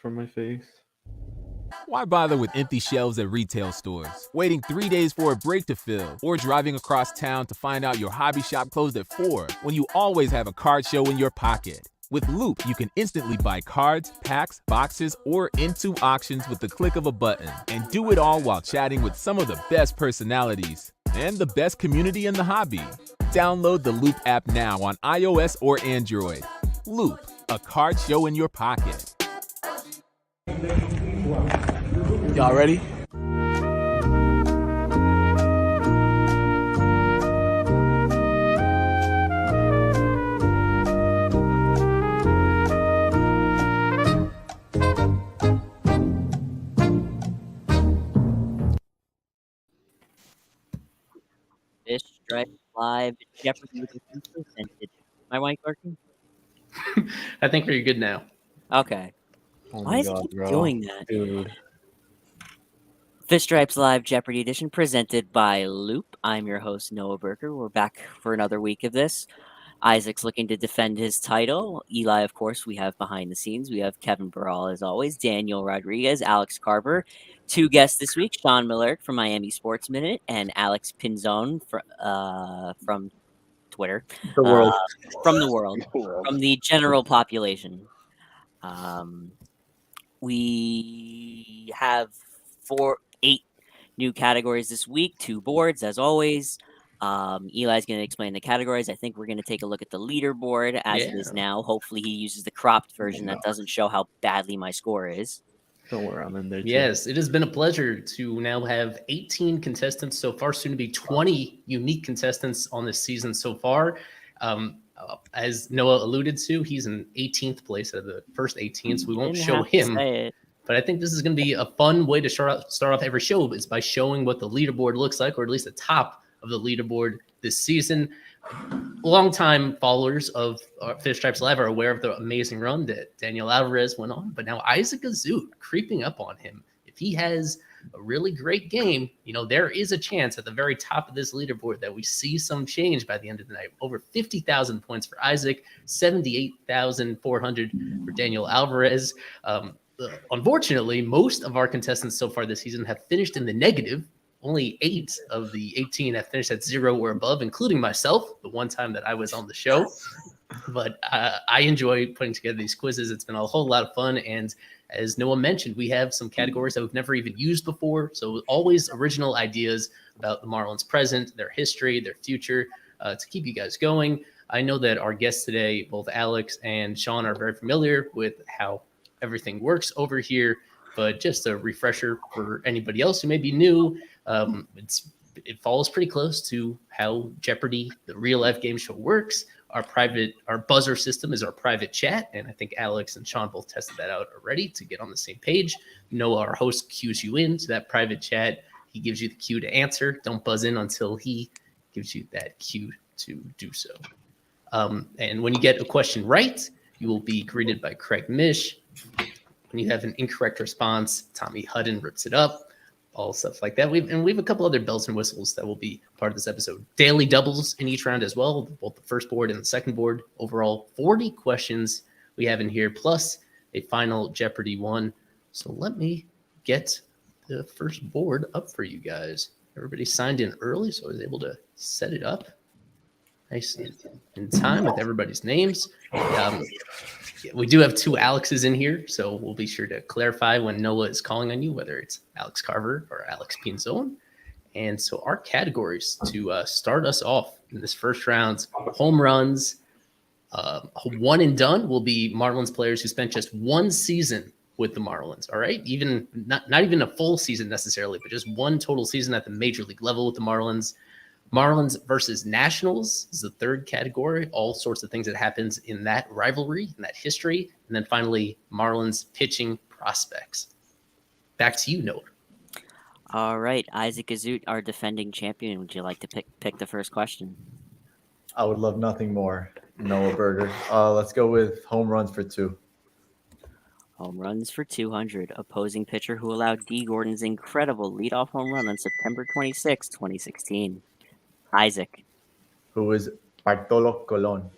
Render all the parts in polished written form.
from my face. Why bother with empty shelves at retail stores, waiting 3 days for a break to fill, or driving across town to find out your hobby shop closed at 4 when you always have a card show in your pocket? With Loop, you can instantly buy cards, packs, boxes, or into auctions with the click of a button, and do it all while chatting with some of the best personalities and the best community in the hobby. Download the Loop app now on iOS or Android. Loop, a card show in your pocket. Y'all ready? Fish Stripes Live Jeopardy edition presented. My mic working? I think we're good now. Okay. Oh Why my is god, it keep bro. doing that? Dude. Fish Stripes Live Jeopardy edition presented by Loop. I'm your host, Noah Burker. We're back for another week of this. Isaac's looking to defend his title. Eli, of course, we have behind the scenes. We have Kevin Barral, as always, Daniel Rodriguez, Alex Carver. Two guests this week, Sean Miller from Miami Sports Minute and Alex Pinzone from Twitter. The world. From the world. From the general population. We have 8 new categories this week, 2 boards, as always. Eli's going to explain the categories. I think we're going to take a look at the leaderboard as it is now. Hopefully he uses the cropped version that doesn't show how badly my score is. Don't worry, I'm in there too. Yes, it has been a pleasure to now have 18 contestants so far, soon to be 20 unique contestants on this season so far. As Noah alluded to, he's in 18th place out of the first 18, so we won't show him. But I think this is going to be a fun way to start off every show is by showing what the leaderboard looks like, or at least the top of the leaderboard this season. Longtime followers of Fish Stripes Live are aware of the amazing run that Daniel Alvarez went on, but now Isaac Azut creeping up on him. If he has a really great game, there is a chance at the very top of this leaderboard that we see some change by the end of the night. Over 50,000 points for Isaac, 78,400 for Daniel Alvarez. Unfortunately, most of our contestants so far this season have finished in the negative. Only 8 of the 18 have finished at 0 or above, including myself, the one time that I was on the show. But I enjoy putting together these quizzes. It's been a whole lot of fun. And as Noah mentioned, we have some categories that we've never even used before. So always original ideas about the Marlins present, their history, their future, to keep you guys going. I know that our guests today, both Alex and Sean, are very familiar with how everything works over here. But just a refresher for anybody else who may be new, it follows pretty close to how Jeopardy, the real life game show, works. Our buzzer system is our private chat, and I think Alex and Sean both tested that out already to get on the same page. Noah, our host, cues you in to that private chat. He gives you the cue to answer. Don't buzz in until he gives you that cue to do so. And when you get a question right, you will be greeted by Craig Mish. When you have an incorrect response, Tommy Hudden rips it up, all stuff like that. We have a couple other bells and whistles that will be part of this episode. Daily doubles in each round as well, both the first board and the second board. Overall, 40 questions we have in here, plus a final Jeopardy one. So let me get the first board up for you guys. Everybody signed in early, so I was able to set it up nice in time with everybody's names. We do have 2 Alexes in here, so we'll be sure to clarify when Noah is calling on you, whether it's Alex Carver or Alex Pinzone. And so our categories to start us off in this first round: home runs. One and done will be Marlins players who spent just 1 season with the Marlins. All right, even not even a full season necessarily, but just 1 total season at the major league level with the Marlins. Marlins versus Nationals is the third category. All sorts of things that happens in that rivalry, in that history. And then finally, Marlins pitching prospects. Back to you, Noah. All right, Isaac Azut, our defending champion. Would you like to pick the first question? I would love nothing more, Noah Burger. Let's go with home runs for 2. Home runs for 200. Opposing pitcher who allowed D. Gordon's incredible leadoff home run on September 26, 2016. Isaac. Who is Bartolo Colon.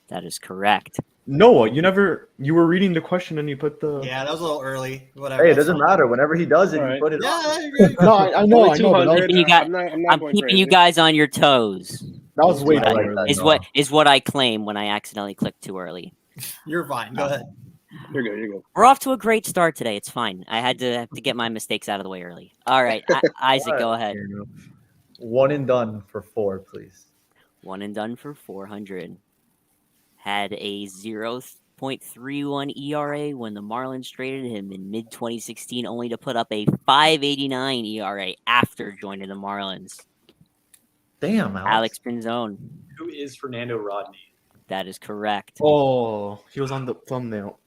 That is correct. Noah, you were reading the question and you put the. Yeah, that was a little early. Whatever. Hey, it that's doesn't fine. matter. Whenever he does it, All you right. put it Yeah, on. I agree. No, I know. Only But that was, 200. You got- I'm not I'm going keeping you crazy. guys on your toes. that was way I too like early. that. Is what I claim when I accidentally clicked too early. You're fine. Go ahead. You're good. You're good. We're off to a great start today. It's fine. I had to get my mistakes out of the way early. All right, Isaac, go ahead. One and done for 4, please. One and done for 400. Had a 0.31 ERA when the Marlins traded him in mid 2016, only to put up a 5.89 ERA after joining the Marlins. Damn, Alex Pinzone. Who is Fernando Rodney? That is correct. Oh, he was on the thumbnail.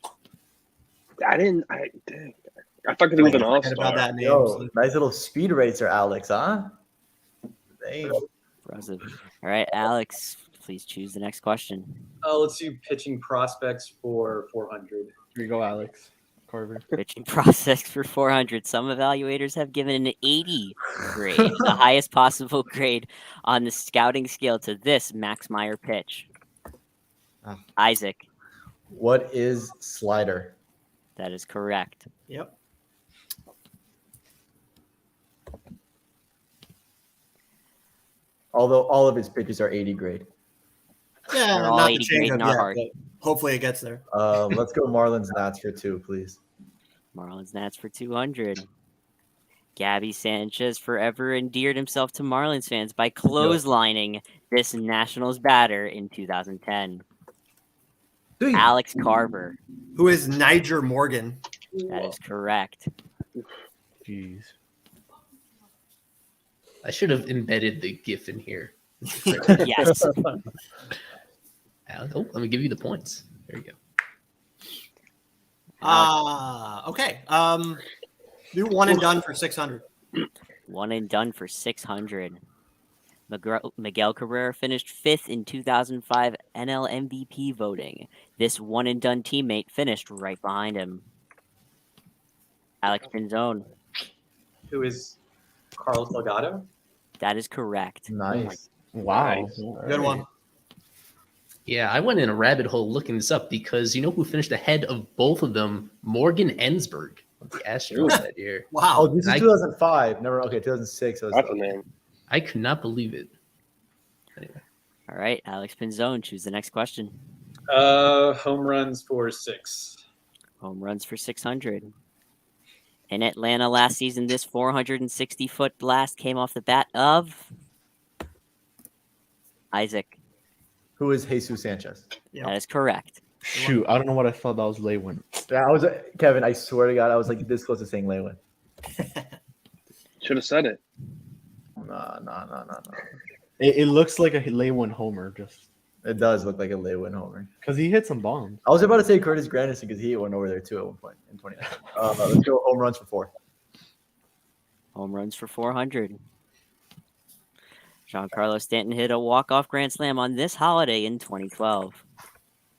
I thought he was an Forget all-star. about that name. Yo, nice little speed racer, Alex, huh? Damn. Impressive. All right, Alex, please choose the next question. Let's do pitching prospects for 400. Here you go, Alex Carver. Pitching process for 400. Some evaluators have given an 80 grade, the highest possible grade on the scouting scale to this Max Meyer pitch. Isaac, What is slider? that is correct. Yep. Although all of his pitches are 80 grade. Yeah, They're all not the 80 grade changeup in our yet, heart. but hopefully it gets there. Let's go Marlins Nats for 2, please. Marlins Nats for 200. Gabby Sanchez forever endeared himself to Marlins fans by clotheslining this Nationals batter in 2010. Alex Carver, Who is Niger Morgan? that is correct. Jeez. I should have embedded the GIF in here. Yes. Oh, let me give you the points. There you go. Okay. Do one and done for 600. One and done for 600. Miguel Cabrera finished 5th in 2005 NL MVP voting. This one and done teammate finished right behind him. Alex Pinzone, Who is Carlos Delgado? that is correct. Nice. Wow. Nice. Good one. Yeah, I went in a rabbit hole looking this up because you know who finished ahead of both of them? Morgan Ensberg of the Astros that year. Oh, Wow. this is I- 2005. Never. Okay, 2006. That's a name. I could not believe it. Anyway, All right, Alex Pinzone, choose the next question. Home runs for 6. Home runs for 600. In Atlanta last season, this 460-foot blast came off the bat of Isaac. Who is Jesus Sanchez? That is correct. Shoot, I don't know what I thought that was Lewin. Yeah, I was Kevin. I swear to God, I was like this close to saying Lewin. Should have said it. No. It looks like a Lewin homer just It does look like a Lewin homer. because he hit some bombs. I was about to say Curtis Granderson because he hit one over there too at one point in 2019. Let's go home runs for 4. Home runs for 400. Giancarlo Stanton hit a walk-off grand slam on this holiday in 2012.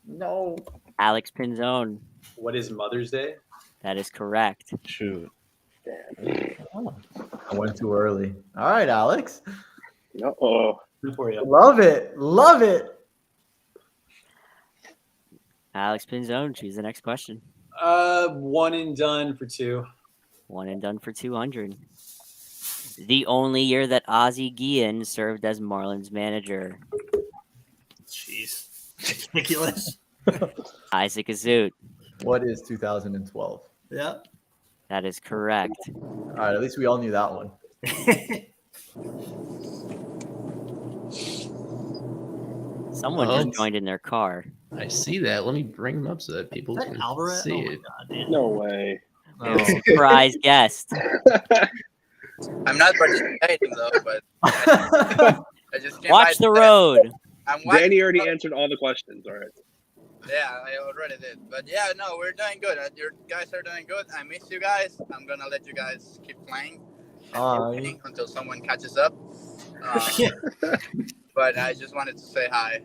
No. Alex Pinzone, What is Mother's Day? that is correct. Shoot. I went too early. All right, Alex. Oh, Good for you. Love it. Love it. Alex Pinzone, choose the next question. One and done for 2. One and done for 200. The only year that Ozzie Guillen served as Marlins manager. Jeez. Ridiculous. Isaac Azut, What is 2012? Yeah. that is correct. All right, at least we all knew that one. Someone Oh. just joined in their car. I see that. Let me bring them up so that people Is that can Alvarez? see Oh my it. God, dude. no way. Surprise guest. I'm not participating though, but I just came Watch by the to- road. I'm watching. Danny already answered all the questions. All right. Yeah, I already did. But yeah, no, we're doing good. Your guys are doing good. I miss you guys. I'm gonna let you guys keep playing and waiting until someone catches up. But I just wanted to say hi.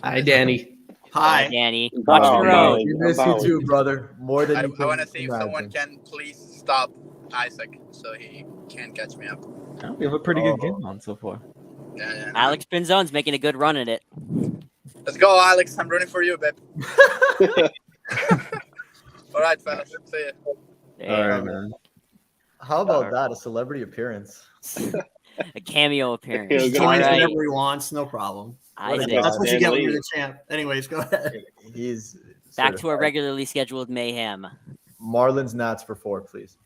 Hi, Danny. Hi. Danny. Watch Oh, the road. We miss you too, brother. More than I you can want to see if someone imagine. can please stop Isaac so he can't catch me up. We have a pretty good game on so far. Yeah. Alex Pinzone's making a good run at it. Let's go, Alex. I'm rooting for you, babe. All right, fellas. See ya. All right, man. How about that? A celebrity appearance. A cameo appearance. Yeah, He good joins All right. whenever he wants, no problem. Isaac, That's what you get when Stan you're Lee. the champ. Anyways, go ahead. He's back to our certified. regularly scheduled mayhem. Marlins Nats for 4, please.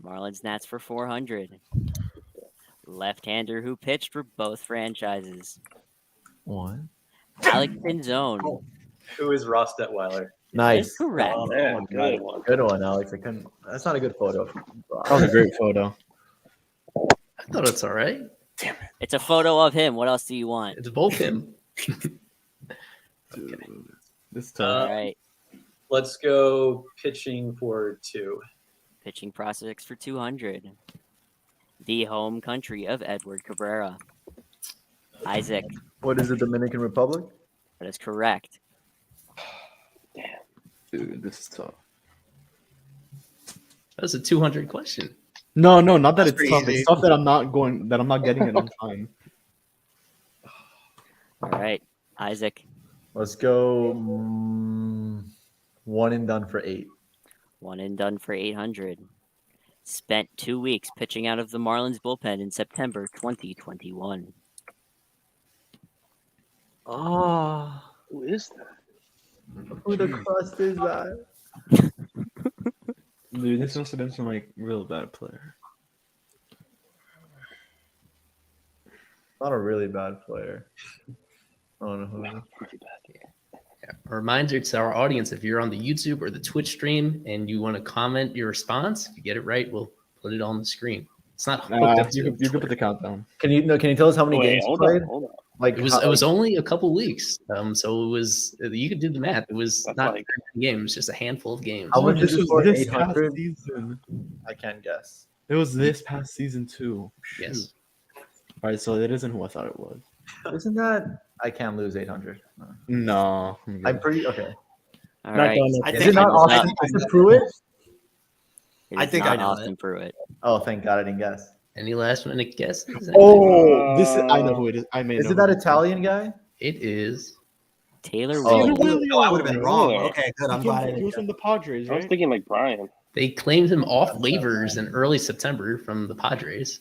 Marlins Nats for 400. Left-hander who pitched for both franchises. What? Alex Pinzone. Who is Ross Detweiler? Nice. Correct. Yeah, good one. Good one, Alex. I couldn't. That's not a good photo. That was a great photo. I thought it's all right. It's a photo of him. What else do you want? It's both him. This All time. right. Let's go pitching for 2. Pitching prospects for 200. The home country of Edward Cabrera. Isaac. What is the Dominican Republic? That is correct. Dude, this is tough. That was a 200 question. No, not that That's it's tough. pretty It's tough that I'm not getting it on time. All right. Isaac. Let's go 1 and done for 8. One and done for 800. Spent 2 weeks pitching out of the Marlins bullpen in September 2021. Oh, Who is that? who the crust is that? Dude, this must have been some like real bad player. Not a really bad player. I don't know who. Yeah. A reminder to our audience, if you're on the YouTube or the Twitch stream and you want to comment your response, if you get it right, we'll put it on the screen. It's not hooked up to You can put the countdown. Can you tell us how many games you hold played? on, hold on. Like It was only a couple weeks, so it was. You could do the math. It was That's not like- games, just a handful of games. How much This is it was for? this past 800? season. I can't guess. It was this past season too. Yes. Shoot. All right, so it isn't who I thought it was. Isn't that I can't lose 800? No. I'm pretty okay. All right. I Is think it not I know Austin? that. Is it Pruitt? It I is think not I know Austin it. Pruitt. Oh, thank God I didn't guess. Any last minute guesses? Oh, this is. I know who it is. I may Is know it that who Italian guy? It is. Taylor Oh. Williams. Oh, I would have been wrong. Yeah. Okay, good. I'm He glad I was didn't. from the Padres, I was right? thinking like Brian. They claimed him off waivers in early September from the Padres,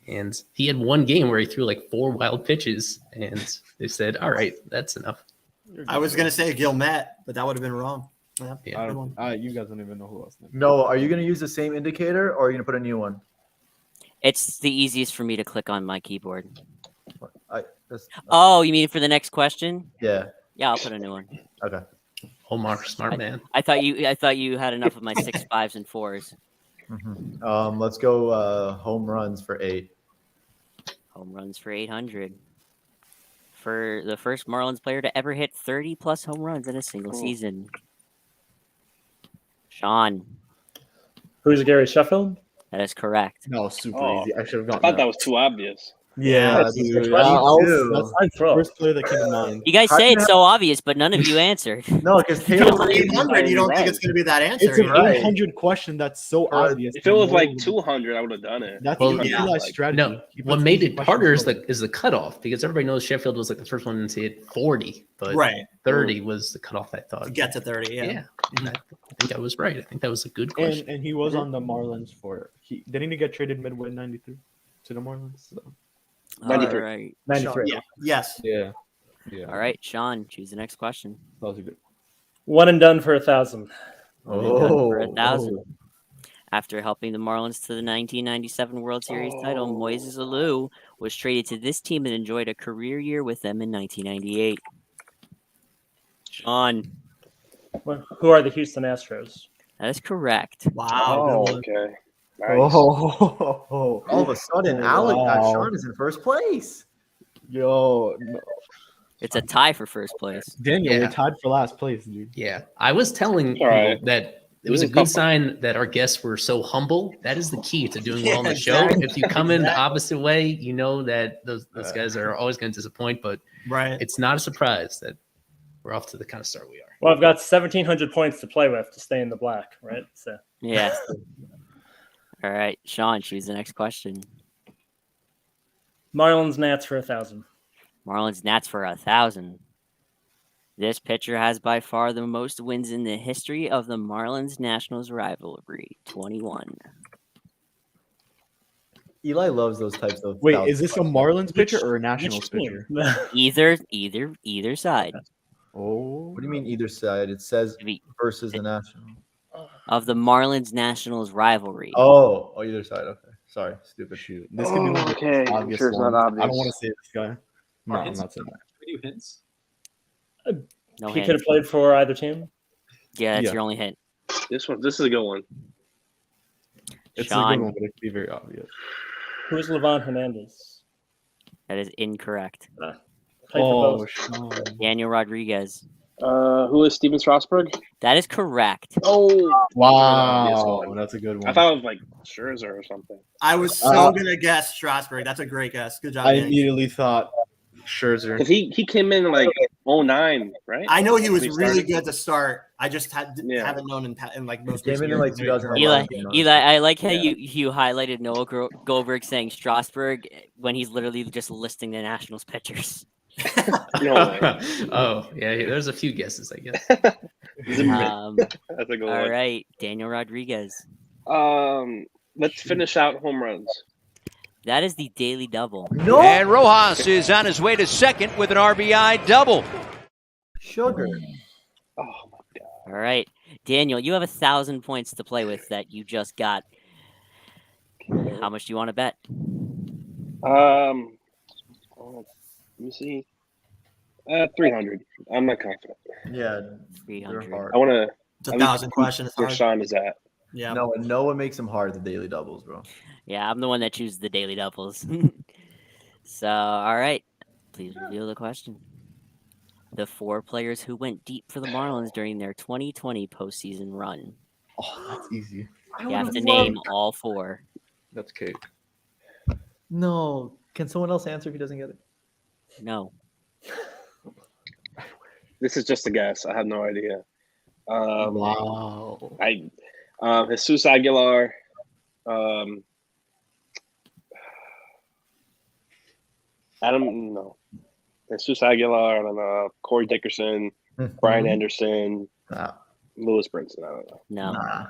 and he had one game where he threw like 4 wild pitches, and they said, "All right, that's enough." I was gonna say Gilmet, but that would have been wrong. Yeah, Yeah. good one. You guys don't even know who else. No. Are you going to use the same indicator or are you going to put a new one? It's the easiest for me to click on my keyboard. That's, Oh, you mean for the next question? yeah. Yeah, I'll put a new one. Okay. Omar, smart man. I thought you had enough of my 6 5s and 4s. Let's go home runs for 8. Home runs for 800. For the first Marlins player to ever hit 30 plus home runs in a single season. Sean, Who's Gary Sheffield? that is correct. No, super Oh, easy. I should have I gotten thought that was too obvious. Yeah, That's dude. 22. That's I'd the throw. first player that came to mind. You guys How say do you it's so obvious, but none of you answered. No, because For Taylor. 800, you don't think Right. it's gonna be that answer? It's an Right. 800 question that's so obvious. If it was like No- 200, I would have done it. That's Well, Eli's yeah. strategy. No, He what puts made easy it questions harder is first. the cutoff, because everybody knows Sheffield was like the first one to hit 40, but Right. 30 was the cutoff. I thought. To get to 30, yeah. Yeah, and I think I was right. I think that was a good question. And he was on the Marlins for didn't he get traded midway '93 to the Marlins? So. All 93. right. 93. Yeah. Yes. Yeah. All right, Sean, choose the next question. That was a good. One and done for 1,000. For 1,000. After helping the Marlins to the 1997 World Series title, Oh. Moises Alou was traded to this team and enjoyed a career year with them in 1998. Sean, Who are the Houston Astros? that is correct. Wow. Oh, good one. okay. Nice. Oh, All of a sudden, Sean is in first place. yo, no. It's a tie for first place. Daniel, Yeah. we're tied for last place, dude. Yeah, I was telling people All right. that it was a good sign that our guests were so humble. That is the key to doing well on the show. Exactly. If you come in the Exactly. opposite way, you know that those guys are always going to disappoint. But Right. it's not a surprise that we're off to the kind of start we are. Well, I've got 1,700 points to play with to stay in the black, right? So Yeah. All right, Sean, choose the next question. Marlins Nats for 1,000. Marlins Nats for 1,000. This pitcher has by far the most wins in the history of the Marlins Nationals rivalry. 21. Eli loves those types of. Wait, thousand is this a questions. Marlins pitcher or a Which Nationals team? pitcher? Either side Oh, What do you mean either side? It says The- versus the national. of the Marlins Nationals rivalry. Oh, either side. Okay, sorry, stupid. shoot. This could be one of the Okay, I'm obvious sure it's not ones. I obvious. don't want to say this guy. No, I'm hints? not saying that. Can we do hints? No He hint. could have played for either team. Yeah, that's Yeah. your only hint. This is a good one. It's Sean, a good one, but it could be very obvious. Who's Levon Hernandez? that is incorrect. Played for both. Sean. Daniel Rodriguez. Who is Steven Strasburg? That is correct. Oh, Wow, that's a good one. I thought it was like Scherzer or something. I was so gonna guess Strasburg. That's a great guess. Good job. I Danny. immediately thought Scherzer. Because he came in like 09, right? I know he was When really started. good to start. I just Yeah. haven't known in like most. Came in years. like 2011. Eli, I like how Yeah. you highlighted Noah Goldberg saying Strasburg when he's literally just listing the Nationals pitchers. No way. Oh, yeah, there's a few guesses, I guess. That's a good All one. right, Daniel Rodriguez. Let's finish out home runs. That is the daily double. No And Rojas is on his way to second with an RBI double. sugar. Oh my god. All right, Daniel, you have 1,000 points to play with that you just got. How much do you want to bet? Let me see. 300. I'm not confident. Yeah, 300. they're hard. I want to. It's 1,000 questions. Where Sean is at. Yeah. No, and Noah makes them hard. The daily doubles, bro. Yeah, I'm the one that chooses the daily doubles. So, all right, please reveal the question. The 4 players who went deep for the Marlins during their 2020 postseason run. Oh, that's easy. You have to name all 4. That's cake. No, can someone else answer if he doesn't get it? No. This is just a guess. I have no idea. Wow. Jesus Aguilar. Jesus Aguilar. I don't know. Corey Dickerson. Brian Anderson. Nah. Lewis Brinson. I don't know. No. Nah.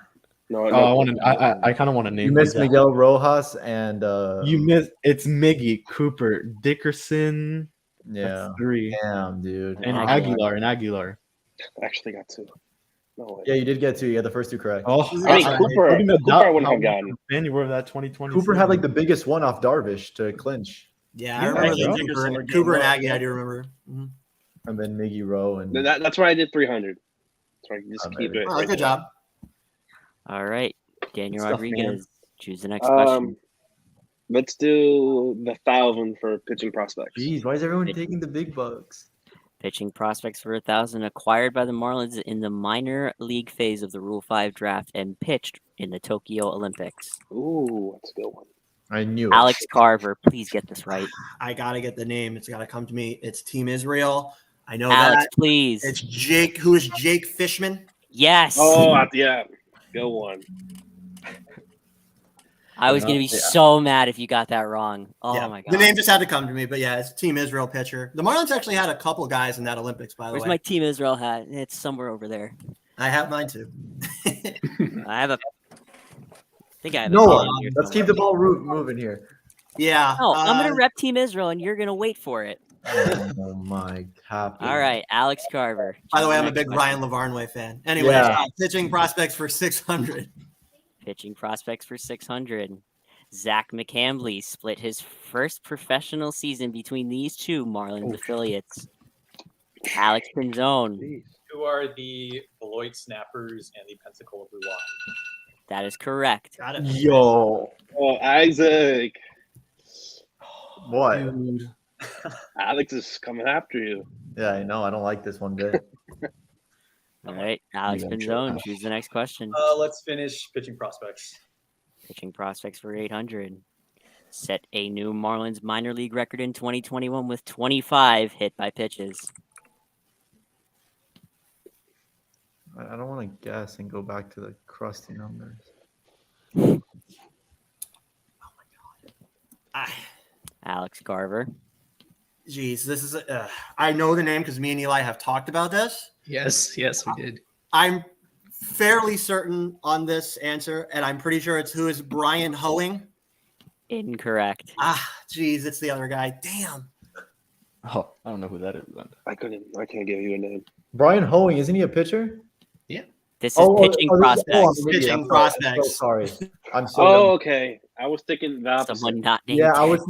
No. I kind of want to name. You missed these out. Miguel Rojas and You missed. It's Miggy, Cooper, Dickerson. yeah. That's 3. Damn, dude. And Aguilar. Aguilar. I actually got 2. No way. Yeah, you did get 2. You had the first 2 correct. Oh, I mean, Cooper I wouldn't have gotten. Man, you were that 2020. Cooper had like the biggest one off Darvish to clinch, Yeah, I Yeah, remember bro. the Cooper and Aggie. I do remember. Mhm. and then Miggy Rowe and That's why I did 300. So I can just keep maybe. it. Oh, right good there. job. All right, Daniel Stuff, Rodriguez. Choose the next question. Let's do the 1,000 for pitching prospects. Jeez, why is everyone taking the big bucks? Pitching prospects for 1,000 acquired by the Marlins in the minor league phase of the Rule 5 draft and pitched in the Tokyo Olympics. Ooh, that's a good one. I knew it. Alex Carver, please get this right. I gotta get the name. It's gotta come to me. It's Team Israel. I know Alex, that. please. It's Jake. Who is Jake Fishman? Yes. Oh, yeah. Go one. I was going to be so mad if you got that wrong. Oh, Yeah. my God. The name just had to come to me, but yeah, it's Team Israel pitcher. The Marlins actually had a couple guys in that Olympics, by the Where's way. my Team Israel hat? It's somewhere over there. I have mine too. I have a. I think I have Noah, a team here let's keep the ball moving here. Yeah. No, I'm going to rep Team Israel, and you're going to wait for it. Oh my happy. All right, Alex Carver. By the way, I'm a Next big question. Ryan Lavarnway fan. Anyways, Yeah. pitching prospects for 600. Pitching prospects for 600. Zach McCambly split his first professional season between these 2 Marlins affiliates. Alex Pinzone. Who are the Beloit Snappers and the Pensacola Blue Line? That is correct. Got it. Yo. Oh, Isaac. What? Dude. Alex is coming after you. Yeah, I know. I don't like this one bit. All right, Alex Yeah, Pinzone. sure. Choose the next question. Let's finish pitching prospects. Pitching prospects for 800. Set a new Marlins minor league record in 2021 with 25 hit by pitches. I don't want to guess and go back to the crusty numbers. Ah, Alex Carver. Geez, this is. I know the name because me and Eli have talked about this. Yes, we did. I'm fairly certain on this answer, and I'm pretty sure it's who is Brian Hoeing. Incorrect. Geez, it's the other guy. Damn. Oh, I don't know who that is. I can't give you a name. Brian Hoeing, isn't he a pitcher? Yeah. This is pitching prospects. Pitching prospects. So sorry. I'm so Oh, dumb. okay. I was thinking the opposite. Someone not named. Yeah, I was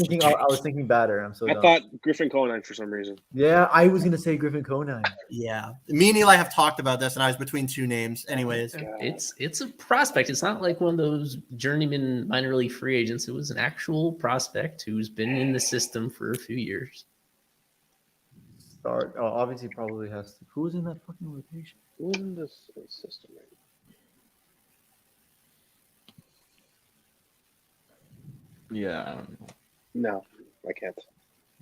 thinking batter. I'm so I dumb. thought Griffin Conine for some reason. Yeah, I was gonna say Griffin Conine. Yeah. Me and Eli have talked about this, and I was between two names. Anyways. It's a prospect. It's not like one of those journeyman minor league free agents. It was an actual prospect who's been in the system for a few years. Obviously probably has to. Who's in that fucking rotation? Who's in this system? Yeah, I don't know. No, I can't.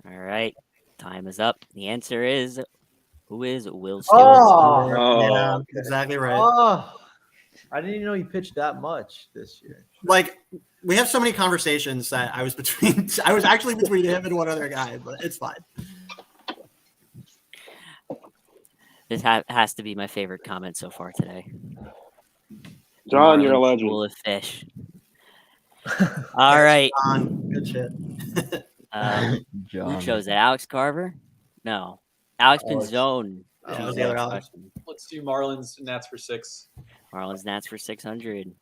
All right. Time is up. The answer is who is Will Steven Oh, Strasburg? Yeah, exactly right. Oh, I didn't even know he pitched that much this year. Like, we have so many conversations that I was actually between him and one other guy, but it's fine. This has to be my favorite comment so far today. John, you're a legend. Full of fish. All right. Good shit. Who chose it? Alex Carver? No. Alex Pinzone. That was the other Alex. Let's do Marlins Nats for 6. Marlins Nats for 600.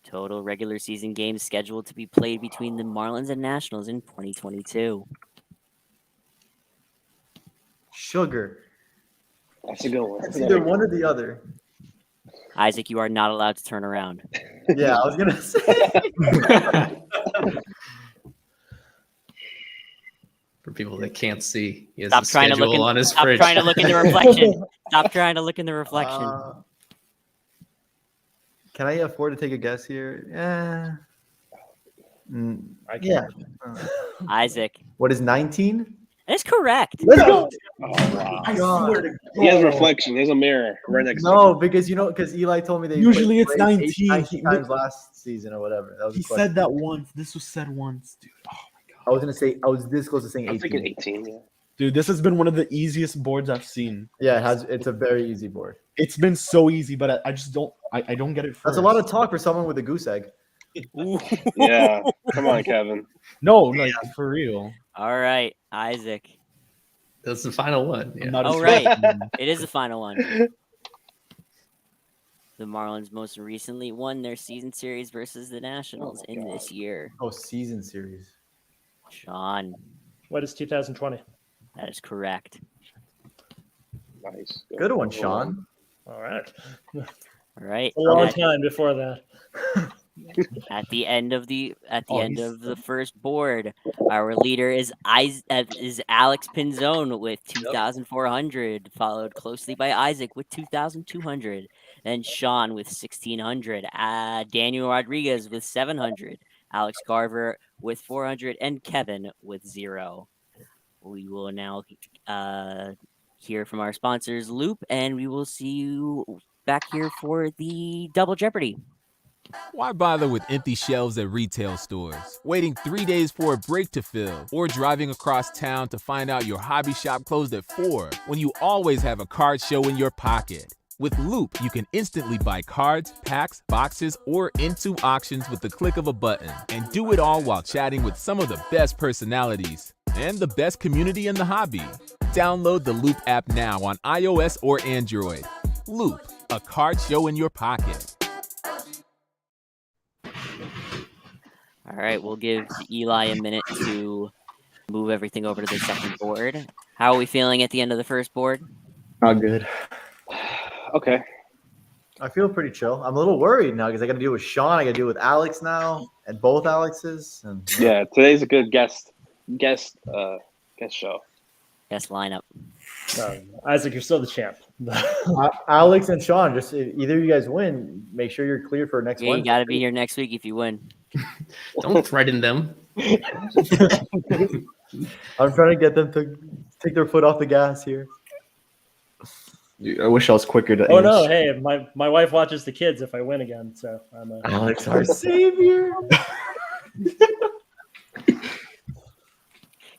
Total regular season games scheduled to be played between the Marlins and Nationals in 2022. Sugar. That's a good one. It's either one or the other. Isaac, you are not allowed to turn around. Yeah, I was gonna say. For people that can't see, he has Stop the trying to schedule look on his Stop fridge. trying to look in the reflection. Stop trying to look in the reflection. Can I afford to take a guess here? I can't. Yeah. Isaac. What is 19? That's correct. Let's go. Oh, wow. I swear to He has God. reflection. There's a mirror right next to him. No, because Eli told me they Usually it's played 19. 19 times last season or whatever. That was He the question. said that once. This was said once, dude. Oh my god. I was gonna say I was this close to saying I'm 18. thinking 18, yeah. Dude, this has been one of the easiest boards I've seen. Yeah, it has. It's a very easy board. It's been so easy, but I just don't. I don't get it. That's a lot of talk for someone with a goose egg. Yeah. Come on, Kevin. No, like for real. All right, Isaac. That's the final one. Yeah. Oh, right. It is the final one. The Marlins most recently won their season series versus the Nationals in this year. Oh, season series. Sean. What is 2020? That is correct. Nice. Good one, Sean. All right. All right. A long time before that. At the end of the first board, our leader is Alex Pinzone with 2,400, followed closely by Isaac with 2,200, then Sean with 1,600, Daniel Rodriguez with 700, Alex Carver with 400, and Kevin with 0. We will now hear from our sponsors, Loop, and we will see you back here for the Double Jeopardy. Why bother with empty shelves at retail stores, waiting 3 days for a break to fill, or driving across town to find out your hobby shop closed at 4 when you always have a card show in your pocket? With Loop, you can instantly buy cards, packs, boxes, or into auctions with the click of a button, and do it all while chatting with some of the best personalities and the best community in the hobby. Download the Loop app now on iOS or Android. Loop, a card show in your pocket. All right, we'll give Eli a minute to move everything over to the second board. How are we feeling at the end of the first board? Not good. Okay. I feel pretty chill. I'm a little worried now because I got to deal with Sean. I got to deal with Alex now, and both Alexes. And Yeah, today's a good guest show. Guest lineup. Isaac, you're still the champ. Alex and Sean, just either you guys win, make sure you're clear for next Yeah, one. you got to be here next week if you win. Don't threaten them. I'm trying to get them to take their foot off the gas here. I wish I was quicker to. Oh no! Hey, my wife watches the kids if I win again, so I'm Alex, our savior.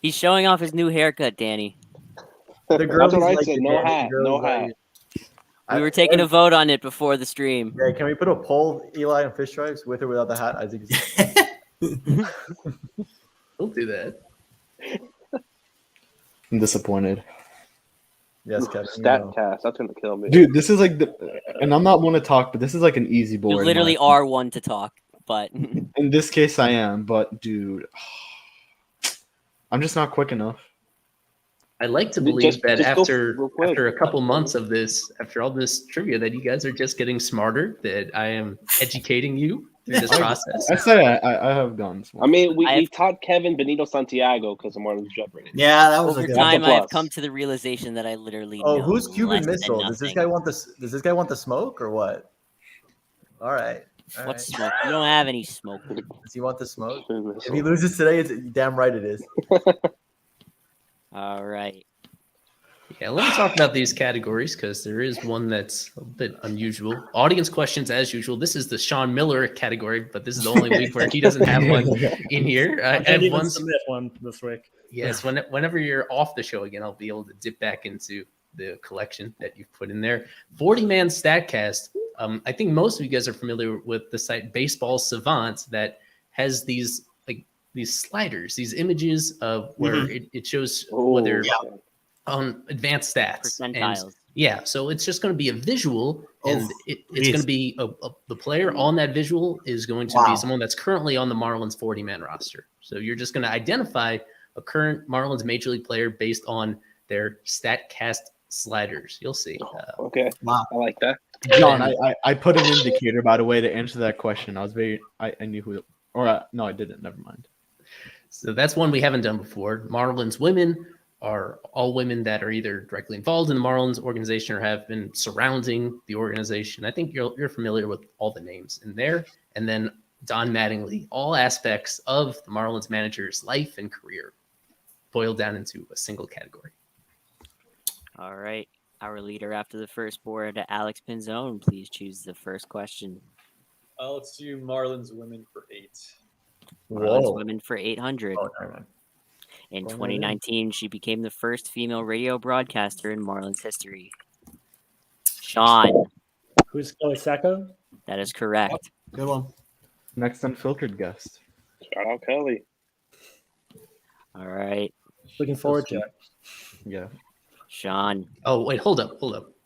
He's showing off his new haircut, Danny. The That's girls what I like said. it, No Danny. hat. The No girls like hat. it. We were taking a vote on it before the stream. Yeah, can we put a poll, Eli and Fish Stripes, with or without the hat? I think We'll do that. I'm disappointed. Yes, Kevin. you know. Statcast. That's gonna kill me. Dude, this is like and I'm not one to talk, but this is like an easy board. You in literally my- are one to talk, but In this case, I am, but dude, I'm just not quick enough. I like to believe that after a couple months of this, after all this trivia, that you guys are just getting smarter, that I am educating you through this process. I say I have gone. I mean, we taught Kevin Benito Santiago because of Marlins Jeopardy. Yeah, that was over a good time That's a I've plus. come to the realization that I literally Oh, know who's Cuban less than Missile? Does this nothing. guy want this? Does this guy want the smoke or what? All right. All What's right. smoke? You don't have any smoke. Does he want the smoke? If he loses today, it's damn right it is. All right. Yeah, let me talk about these categories because there is one that's a bit unusual. Audience questions, as usual. This is the Sean Miller category, but this is the only week where he doesn't have one in here. I can't have even one. submit one this week. Yes, whenever you're off the show again, I'll be able to dip back into the collection that you've put in there. 40-man Statcast. I think most of you guys are familiar with the site Baseball Savant that has these sliders, these images of where it shows whether advanced stats. Percentiles. And so it's just going to be a visual, and it's going to be the player on that visual is going to be someone that's currently on the Marlins 40-man roster. So you're just going to identify a current Marlins major league player based on their Statcast sliders. You'll see. Okay. Wow. I like that. John, I put an indicator, by the way, to answer that question. I knew who, no, I didn't. Never mind. So that's one we haven't done before. Marlins women are all women that are either directly involved in the Marlins organization or have been surrounding the organization. I think you're familiar with all the names in there. And then Don Mattingly, all aspects of the Marlins manager's life and career boiled down into a single category. All right. Our leader after the first board, Alex Pinzone. Please choose the first question. Let's do Marlins women for 8. Marlins women for 800. In 2019, she became the first female radio broadcaster in Marlins history. Sean. Who's Kelly Sacco? That is correct. Good one. Next unfiltered guest. Shout out Kelly. All right. Looking forward to it. Yeah. Sean. Oh, wait, hold up.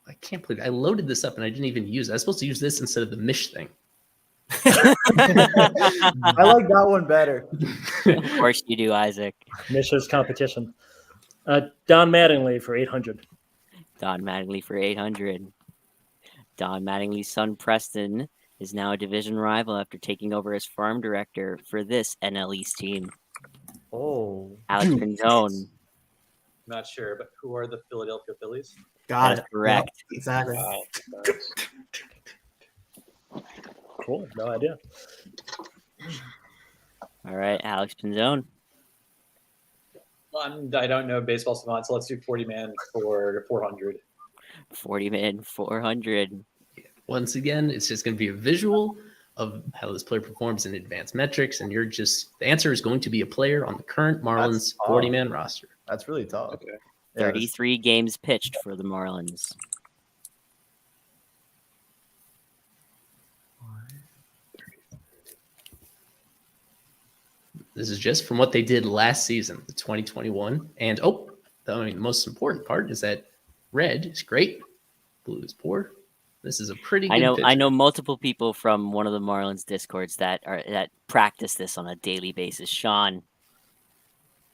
I can't believe I loaded this up and I didn't even use it. I was supposed to use this instead of the Mish thing. I like that one better. Of course you do, Isaac. Mish's competition. Don Mattingly for 800. Don Mattingly for 800. Don Mattingly's son, Preston, is now a division rival after taking over as farm director for this NL East team. Oh. Alex Pinzone. Not sure, but who are the Philadelphia Phillies? Got That's it. correct. Yep, exactly. Wow. Cool. No idea. All right, Alex Pinzone. I don't know baseball savant, so let's do 40-man for 400. 40-man, 400. Once again, it's just going to be a visual of how this player performs in advanced metrics, and the answer is going to be a player on the current Marlins 40-man roster. That's really tough. Okay. 33 games pitched for the Marlins. This is just from what they did last season, the 2021. And the most important part is that red is great, blue is poor. This is a pretty good pitcher. I know multiple people from one of the Marlins Discords that practice this on a daily basis. Sean.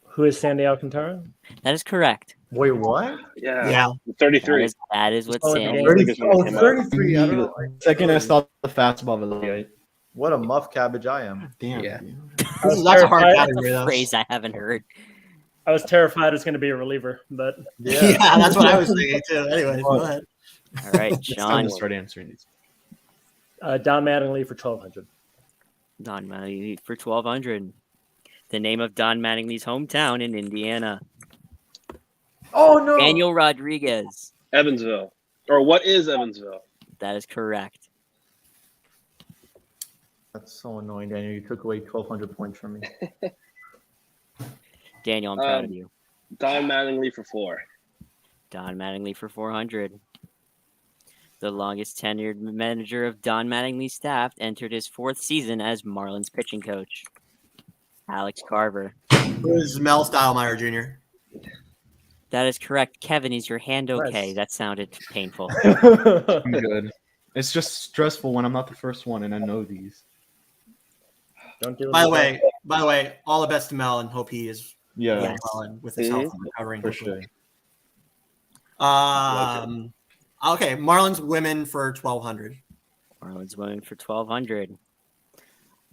Who is Sandy Alcantara? That is correct. Wait, what? Yeah. 33. That is what Oh, Sandy. 33. I don't know. Second, I saw the fastball velocity. What a muff cabbage I am. Damn. Yeah. That's a hard terrified. category, That's a though. phrase I haven't heard. I was terrified it was going to be a reliever, but Yeah, that's what I was thinking too. Anyways, go ahead. All right, It's time Sean. to start answering these. Don Mattingly for 1,200. Don Mattingly for 1,200. The name of Don Mattingly's hometown in Indiana. Oh, no. Daniel Rodriguez. Evansville. Or what is Evansville? That is correct. That's so annoying, Daniel. You took away 1,200 points from me. Daniel, I'm proud of you. Don Mattingly for 4. Don Mattingly for 400. The longest tenured manager of Don Mattingly's staff entered his 4th season as Marlins pitching coach. Alex Carver. Who is Mel Stottlemyre Jr.? That is correct. Kevin, is your hand okay? That sounded painful. I'm good. It's just stressful when I'm not the first one and I know these. Don't do it. By the way, all the best to Mel and hope he is doing well and with his health and recovering for sure. Okay, Marlins women for 1,200. Marlins women for 1,200.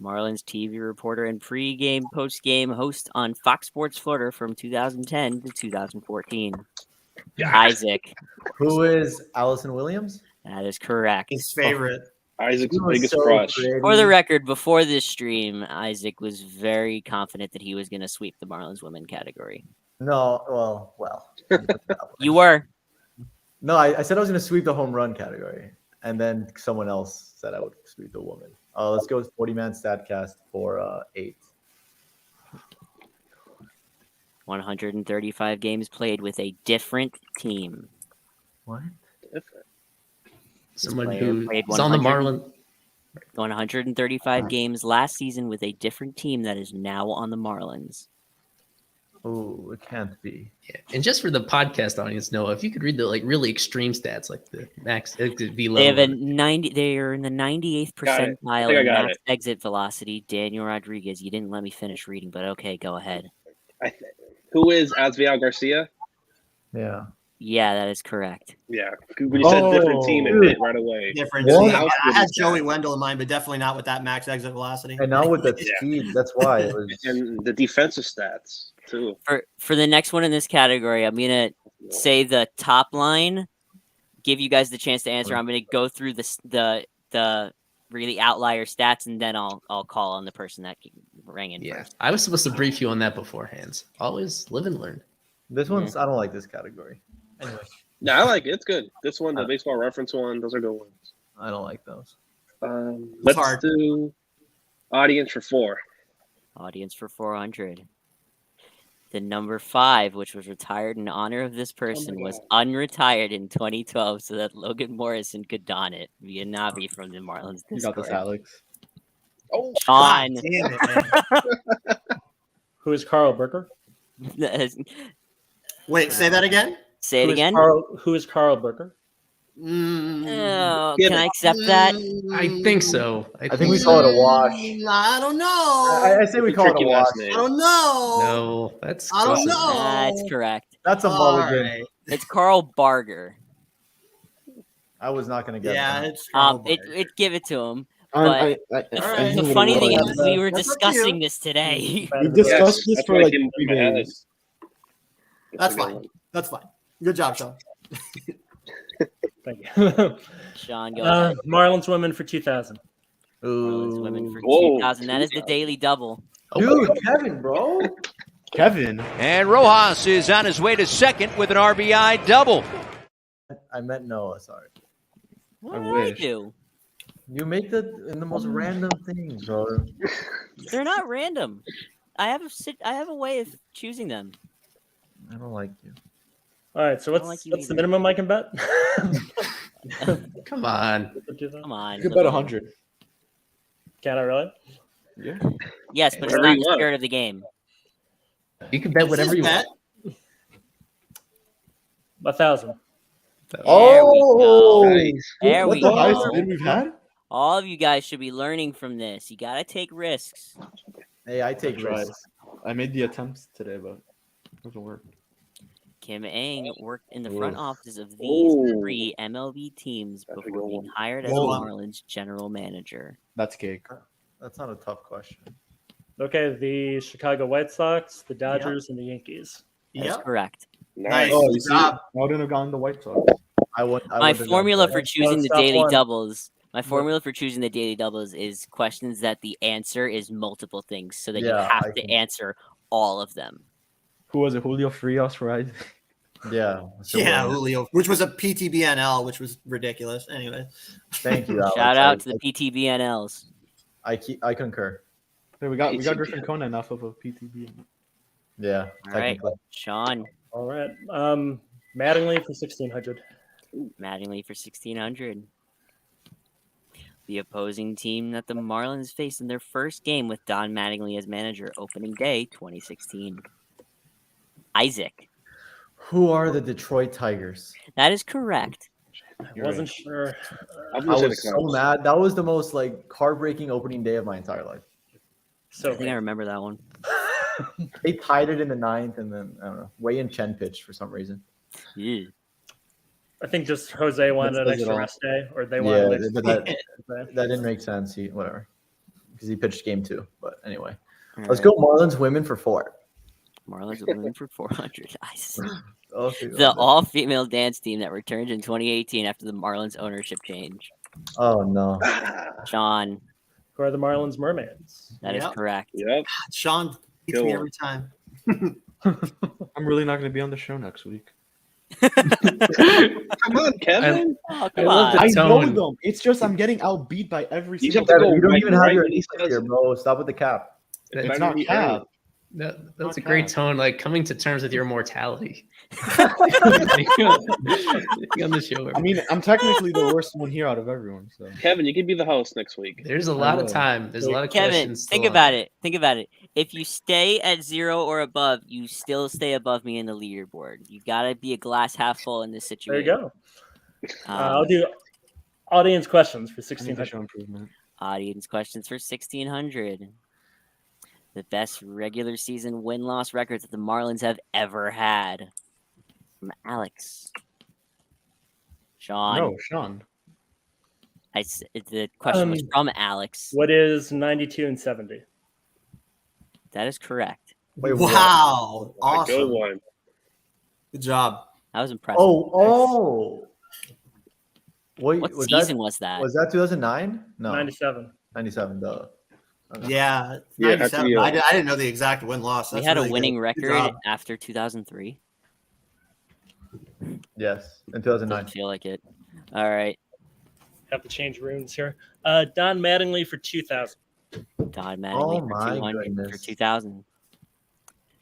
Marlins TV reporter and pre-game, post-game host on Fox Sports Florida from 2010 to 2014. Isaac. Who is Allison Williams? That is correct. His favorite. Isaac's biggest crush. For the record, before this stream, Isaac was very confident that he was going to sweep the Marlins women category. No, well. You were. No, I said I was going to sweep the home run category, and then someone else said I would sweep the woman. Let's go with 40-man Statcast for 8. 135 games played with a different team. What? Different. Someone who is on the Marlins. 135 games last season with a different team that is now on the Marlins. Oh, it can't be. Yeah. And just for the podcast audience, Noah, if you could read the really extreme stats, like the max, it could be low. They are in the 98th percentile in max exit velocity. Daniel Rodriguez, you didn't let me finish reading, but okay, go ahead. Who is Asviel Garcia? Yeah. Yeah, that is correct. Yeah, when you said different team, it hit right away. Different team. I had Joey Wendell in mind, but definitely not with that max exit velocity. And not with the speed. That's why it was. And the defensive stats too. For the next one in this category, I'm gonna say the top line. Give you guys the chance to answer. I'm gonna go through the really outlier stats, and then I'll call on the person that rang in first. I was supposed to brief you on that beforehand. Always live and learn. This one's I don't like this category. Anyway. No, I like it. It's good. This one, the baseball reference one, those are good ones. I don't like those. Let's do audience for 4. Audience for 400. The number 5, which was retired in honor of this person, was unretired in 2012 so that Logan Morrison could don it via Navi from the Marlins. You got this, Alex. Oh, Sean. Damn it, Who is Carl Burker? Wait, say that again? Say it again. Who is Carl Burker? Oh, can I accept that? I think so. I think we call it a wash. I don't know. I say we call it a wash. I don't know. No, that's I don't know. That's correct. That's a mulligan. Right. It's Carl Barger. I was not going to get Yeah, that. it's Carl it give it to him. I The funny thing is, we were discussing this today. We discussed this for like 3 days. That's fine. That's fine. Good job, Sean. Thank you. Sean, go ahead. Marlins women for 2,000. Marlins women for 2,000. That is the daily double. Dude, Kevin, bro. Kevin. And Rojas is on his way to second with an RBI double. I meant Noah, sorry. What did I do? You make the most random things, bro. They're not random. I have a way of choosing them. I don't like you. All right, so what's the minimum I can bet? Come on. Come on. You could bet 100. Can I really? Yeah. Yes, but it's not the spirit of the game. You can bet whatever you want. 1,000. Oh, there we go. Highest bid we've had? All of you guys should be learning from this. You gotta take risks. Hey, I take risks. I made the attempts today, but it doesn't work. Kim Ng worked in the front offices of these 3 MLB teams before being hired as the Marlins general manager. That's cake. That's not a tough question. Okay, the Chicago White Sox, the Dodgers, and the Yankees. That's correct. Nice. Oh, you see, I wouldn't have gone the White Sox. My formula for choosing the daily doubles. My formula for choosing the daily doubles is questions that the answer is multiple things, so that you have to answer all of them. Who was it? Julio Frias, right? Yeah. Yeah, Julio, which was a PTBNL, which was ridiculous. Anyway. Thank you, Alex. Shout out to the PTBNLs. I concur. Hey, we got Griffin Conan off of a PTBNL. Yeah. All right, Technically. Sean. All right. Mattingly for 1600. Mattingly for 1600. The opposing team that the Marlins faced in their first game with Don Mattingly as manager, opening day 2016. Isaac. Who are the Detroit Tigers? That is correct. I wasn't sure. I was so mad. That was the most like heartbreaking opening day of my entire life. So I think I remember that one. They tied it in the 9th, and then I don't know. Wei and Chen pitched for some reason. Yeah. I think just Jose wanted an extra rest day, or they wanted an extra day. That didn't make sense. Whatever, because he pitched game 2. But anyway, All let's right. go Marlins women for 4. Marlins women for 400. Okay, The all-female dance team that returned in 2018 after the Marlins ownership change. Oh no, Sean. Who are the Marlins Mermaids? That is correct. Yep. Sean beats me every time. I'm really not going to be on the show next week. Come on, Kevin. Come on. I know them. It's just I'm getting outbeat by every single. You don't even have your ace here, bro. Stop with the cap. It's not cap. That's a great tone, like coming to terms with your mortality. On the show. I mean, I'm technically the worst one here out of everyone. So Kevin, you can be the host next week. There's a lot of time. There's a lot of Kevin, questions. think about it. Think about it. If you stay at 0 or above, you still stay above me in the leaderboard. You gotta be a glass half full in this There situation. you go. I'll do audience questions for 1600. improvement. Audience questions for 1600. The best regular season win-loss records that the Marlins have ever had. From Alex. Sean. No, Sean. The question was from Alex. What is 92 and 70? That is correct. Wait, Wow. Awesome. Good one. Good job. That was impressive. Oh. Wait, What was season was that? Was that 2009? No, 97. 97. Duh. Okay. Yeah, Yeah, it has to 97. be I didn't know the exact win loss. We had a winning record after 2003. Yes, in 2009. Doesn't feel like it. All right. Have to change runes here. Don Mattingly for 2000. Don Mattingly for 200 for 2000.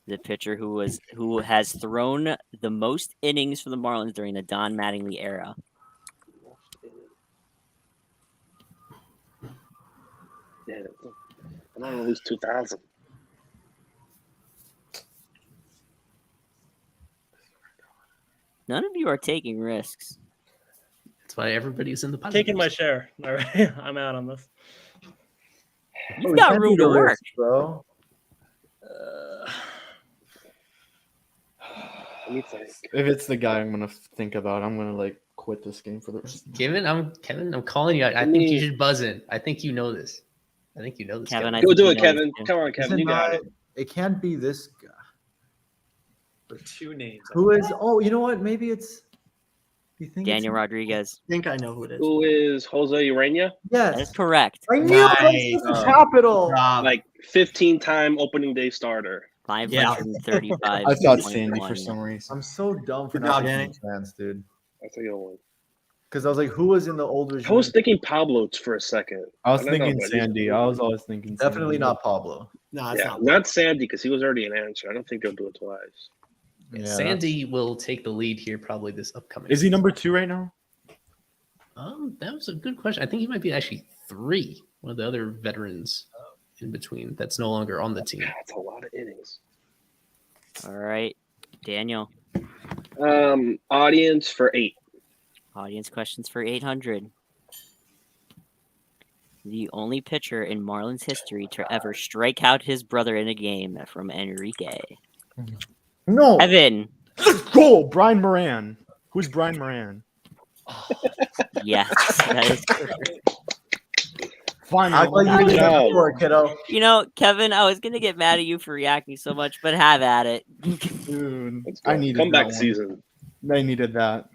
The pitcher who has thrown the most innings for the Marlins during the Don Mattingly era. Yeah, I'm not gonna lose 2,000. None of you are taking risks. That's why everybody's in the podcast. Taking my share. All right. I'm out on this. You've got room to work, bro. Let me think. If it's the guy I'm gonna think about, I'm gonna like quit this game for the rest. Kevin, I'm calling you. I think you should buzz in. I think you know this. I think you know this. Kevin, Go do it, Kevin. Come on, Kevin. You got it. It can't be this guy. There's 2 names. Who is? Oh, you know what? Maybe it's. You think Daniel Rodriguez. I think I know who it is. Who is Jose Urena? Yes, That is correct. I knew it was the capital. Like 15-time opening day starter. 535. I thought Sandy for some reason. I'm so dumb for Good not job, being Danny. fans, dude. That's a good one. Because I was like, who was in the old regime? I was thinking Pablo for a second. I was don't know, thinking but he's- Sandy. I was always thinking Definitely Sandy. not Pablo. No, it's Yeah, not. not Sandy because he was already an answer. I don't think they'll do it twice. Yeah, Sandy will take the lead here probably this upcoming. Is he number 2 right now? That was a good question. I think he might be actually 3. One of the other veterans in between that's no longer on the team. That's a lot of innings. All right. Daniel. Audience for 8. Audience questions for 800. The only pitcher in Marlins history to ever strike out his brother in a game from Enrique. No. Evan. Let's go, Brian Moran. Who's Brian Moran? Yes, that is correct. Fine. Act like you didn't have to work, kiddo. You know, Kevin, I was going to get mad at you for reacting so much, but have at it. Dude, Let's go. I needed Comeback that one. season. I needed that.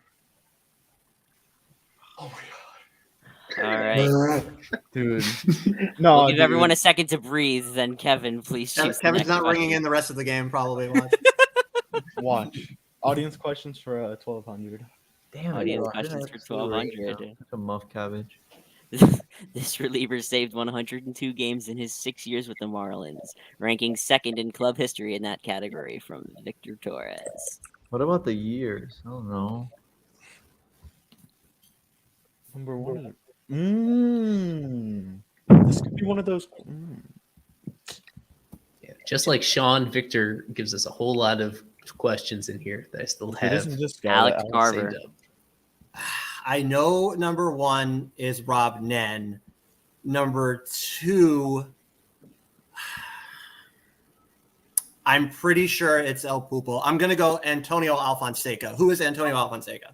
All right. Dude. No, We'll give dude. everyone a second to breathe, then Kevin, please choose the Kevin's next not ringing question. in the rest of the game, probably. Watch. Watch. Audience questions for 1200. Damn, Audience bro, I questions didn't for actually write 1200. down. Such a muff cabbage. This reliever saved 102 games in his 6 years with the Marlins, ranking second in club history in that category from Victor Torres. What about the years? I don't know. Number one. This could be one of those. Yeah, just like Sean, Victor gives us a whole lot of questions in here that I still have. Alex Carver. saved up. I know number one is Rob Nen. Number two, I'm pretty sure it's El Pulpo. I'm going to go Antonio Alfonseca. Who is Antonio Alfonseca?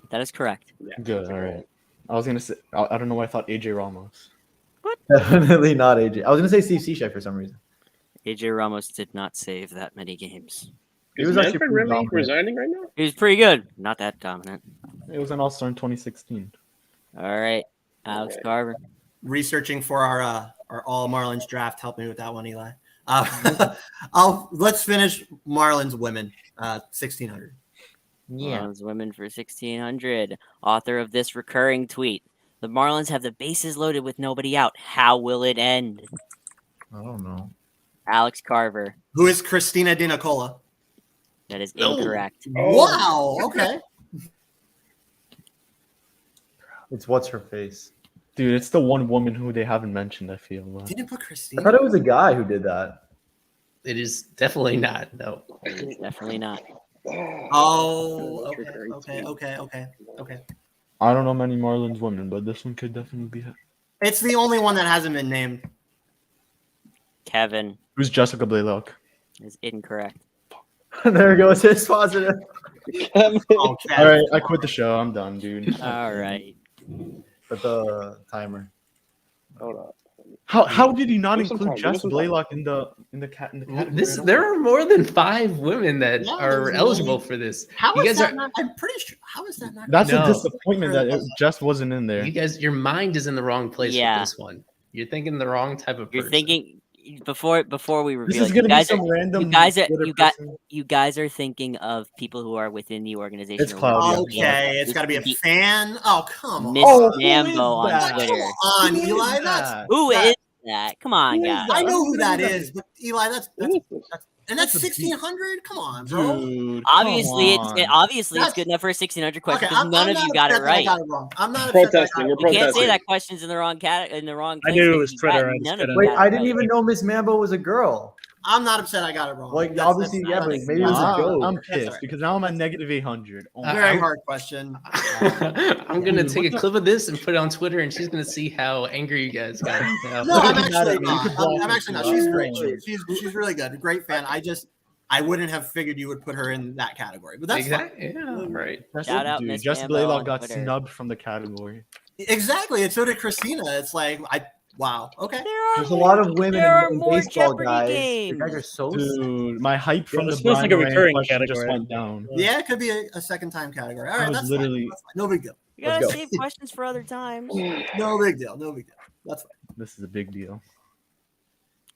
That is correct. Good. All right. I was gonna say. I don't know why I thought AJ Ramos. Definitely not AJ. I was gonna say Steve Cishek for some reason. AJ Ramos did not save that many games. He Is was actually Manfred pretty Remy dominant. resigning right now? He was pretty good. Not that dominant. It was an All-Star in 2016. All right. Alex Carver. Researching for our All Marlins draft. Help me with that one, Eli. Let's finish Marlins women. 1600. Marlins women for 1600. Author of this recurring tweet. The Marlins have the bases loaded with nobody out. How will it end? I don't know. Alex Carver. Who is Christina Di Nicola? That is incorrect. Wow. Okay. It's what's her face. Dude, it's the one woman who they haven't mentioned. I feel. Didn't put I Christina. thought it was a guy who did that. It is definitely not. No. It is definitely not. Oh. Okay. I don't know many Marlins women, but this one could definitely be it. It's the only one that hasn't been named. Kevin Who's Jessica Blaylock? is incorrect. There goes his positive. Oh, All right, I quit the show. I'm done, dude. All right. Put the timer. Hold on. How did you not Give some include time, give Jess some time. Blaylock in the category? There are more than 5 women that Yeah, are there's eligible many. for this. How You is guys that are- not? I'm pretty sure. How is that not? That's No. a disappointment that Jess wasn't in there. You guys, your mind is in the wrong place Yeah. with this one. You're thinking the wrong type of person. You're thinking before we reveal. This is it, gonna you be guys some are, random. you guys are Twitter you got person. you guys are thinking of people who are within the organization. It's or Claudia. within the Okay, it's This got to be a would be fan. Oh, come on. Miss Oh, who is Sambo on that? Twitter. Come on, Who is Eli. that? Who that- is that? Come on, Who is guys. that? I know who Who that is that? is, but Eli, that's and that's 1600. Come on, bro. Dude, Obviously, come it's on. it's That's- good enough for a 1600 question Okay, because none of not you got it upset that I right. got it wrong. I'm not upset that I got Protesting. it We're wrong. You can't say protesting. that question's in the wrong in the wrong place. I knew it 'cause was you got Twitter, I just none of couldn't- you Wait, got I it didn't right. even know Miss Mambo was a girl. I'm not upset I got it wrong. Like, That's- obviously, that's yeah, not but an maybe it was a excuse. joke. I'm That's pissed all right. because now I'm at negative 800. Oh my Very God. hard question. I'm gonna Dude, take a what the- clip of this and put it on Twitter, and she's gonna see how angry you guys got. now. No, I'm Mad at actually me. not. You could block I'm her actually not. too. She's great. She's really good. Great fan. I wouldn't have figured you would put her in that category, but that's fine. Exactly. Yeah, right. Shout out Dude, Miss Jess Mambo Blaylock on got Twitter. snubbed from the category. Exactly, and so did Christina. It's like wow. Okay. There's a lot of women There are in more baseball, Jeopardy guys. games. You guys are so sick. Dude, my hype from it's the supposed to Brian be a Moran recurring question just category. went down. Yeah, it could be a second time category. All I right, was that's literally- fine. That's fine. No big deal. You gotta Let's go. save questions for other times. No big deal. No big deal. That's fine. This is a big deal.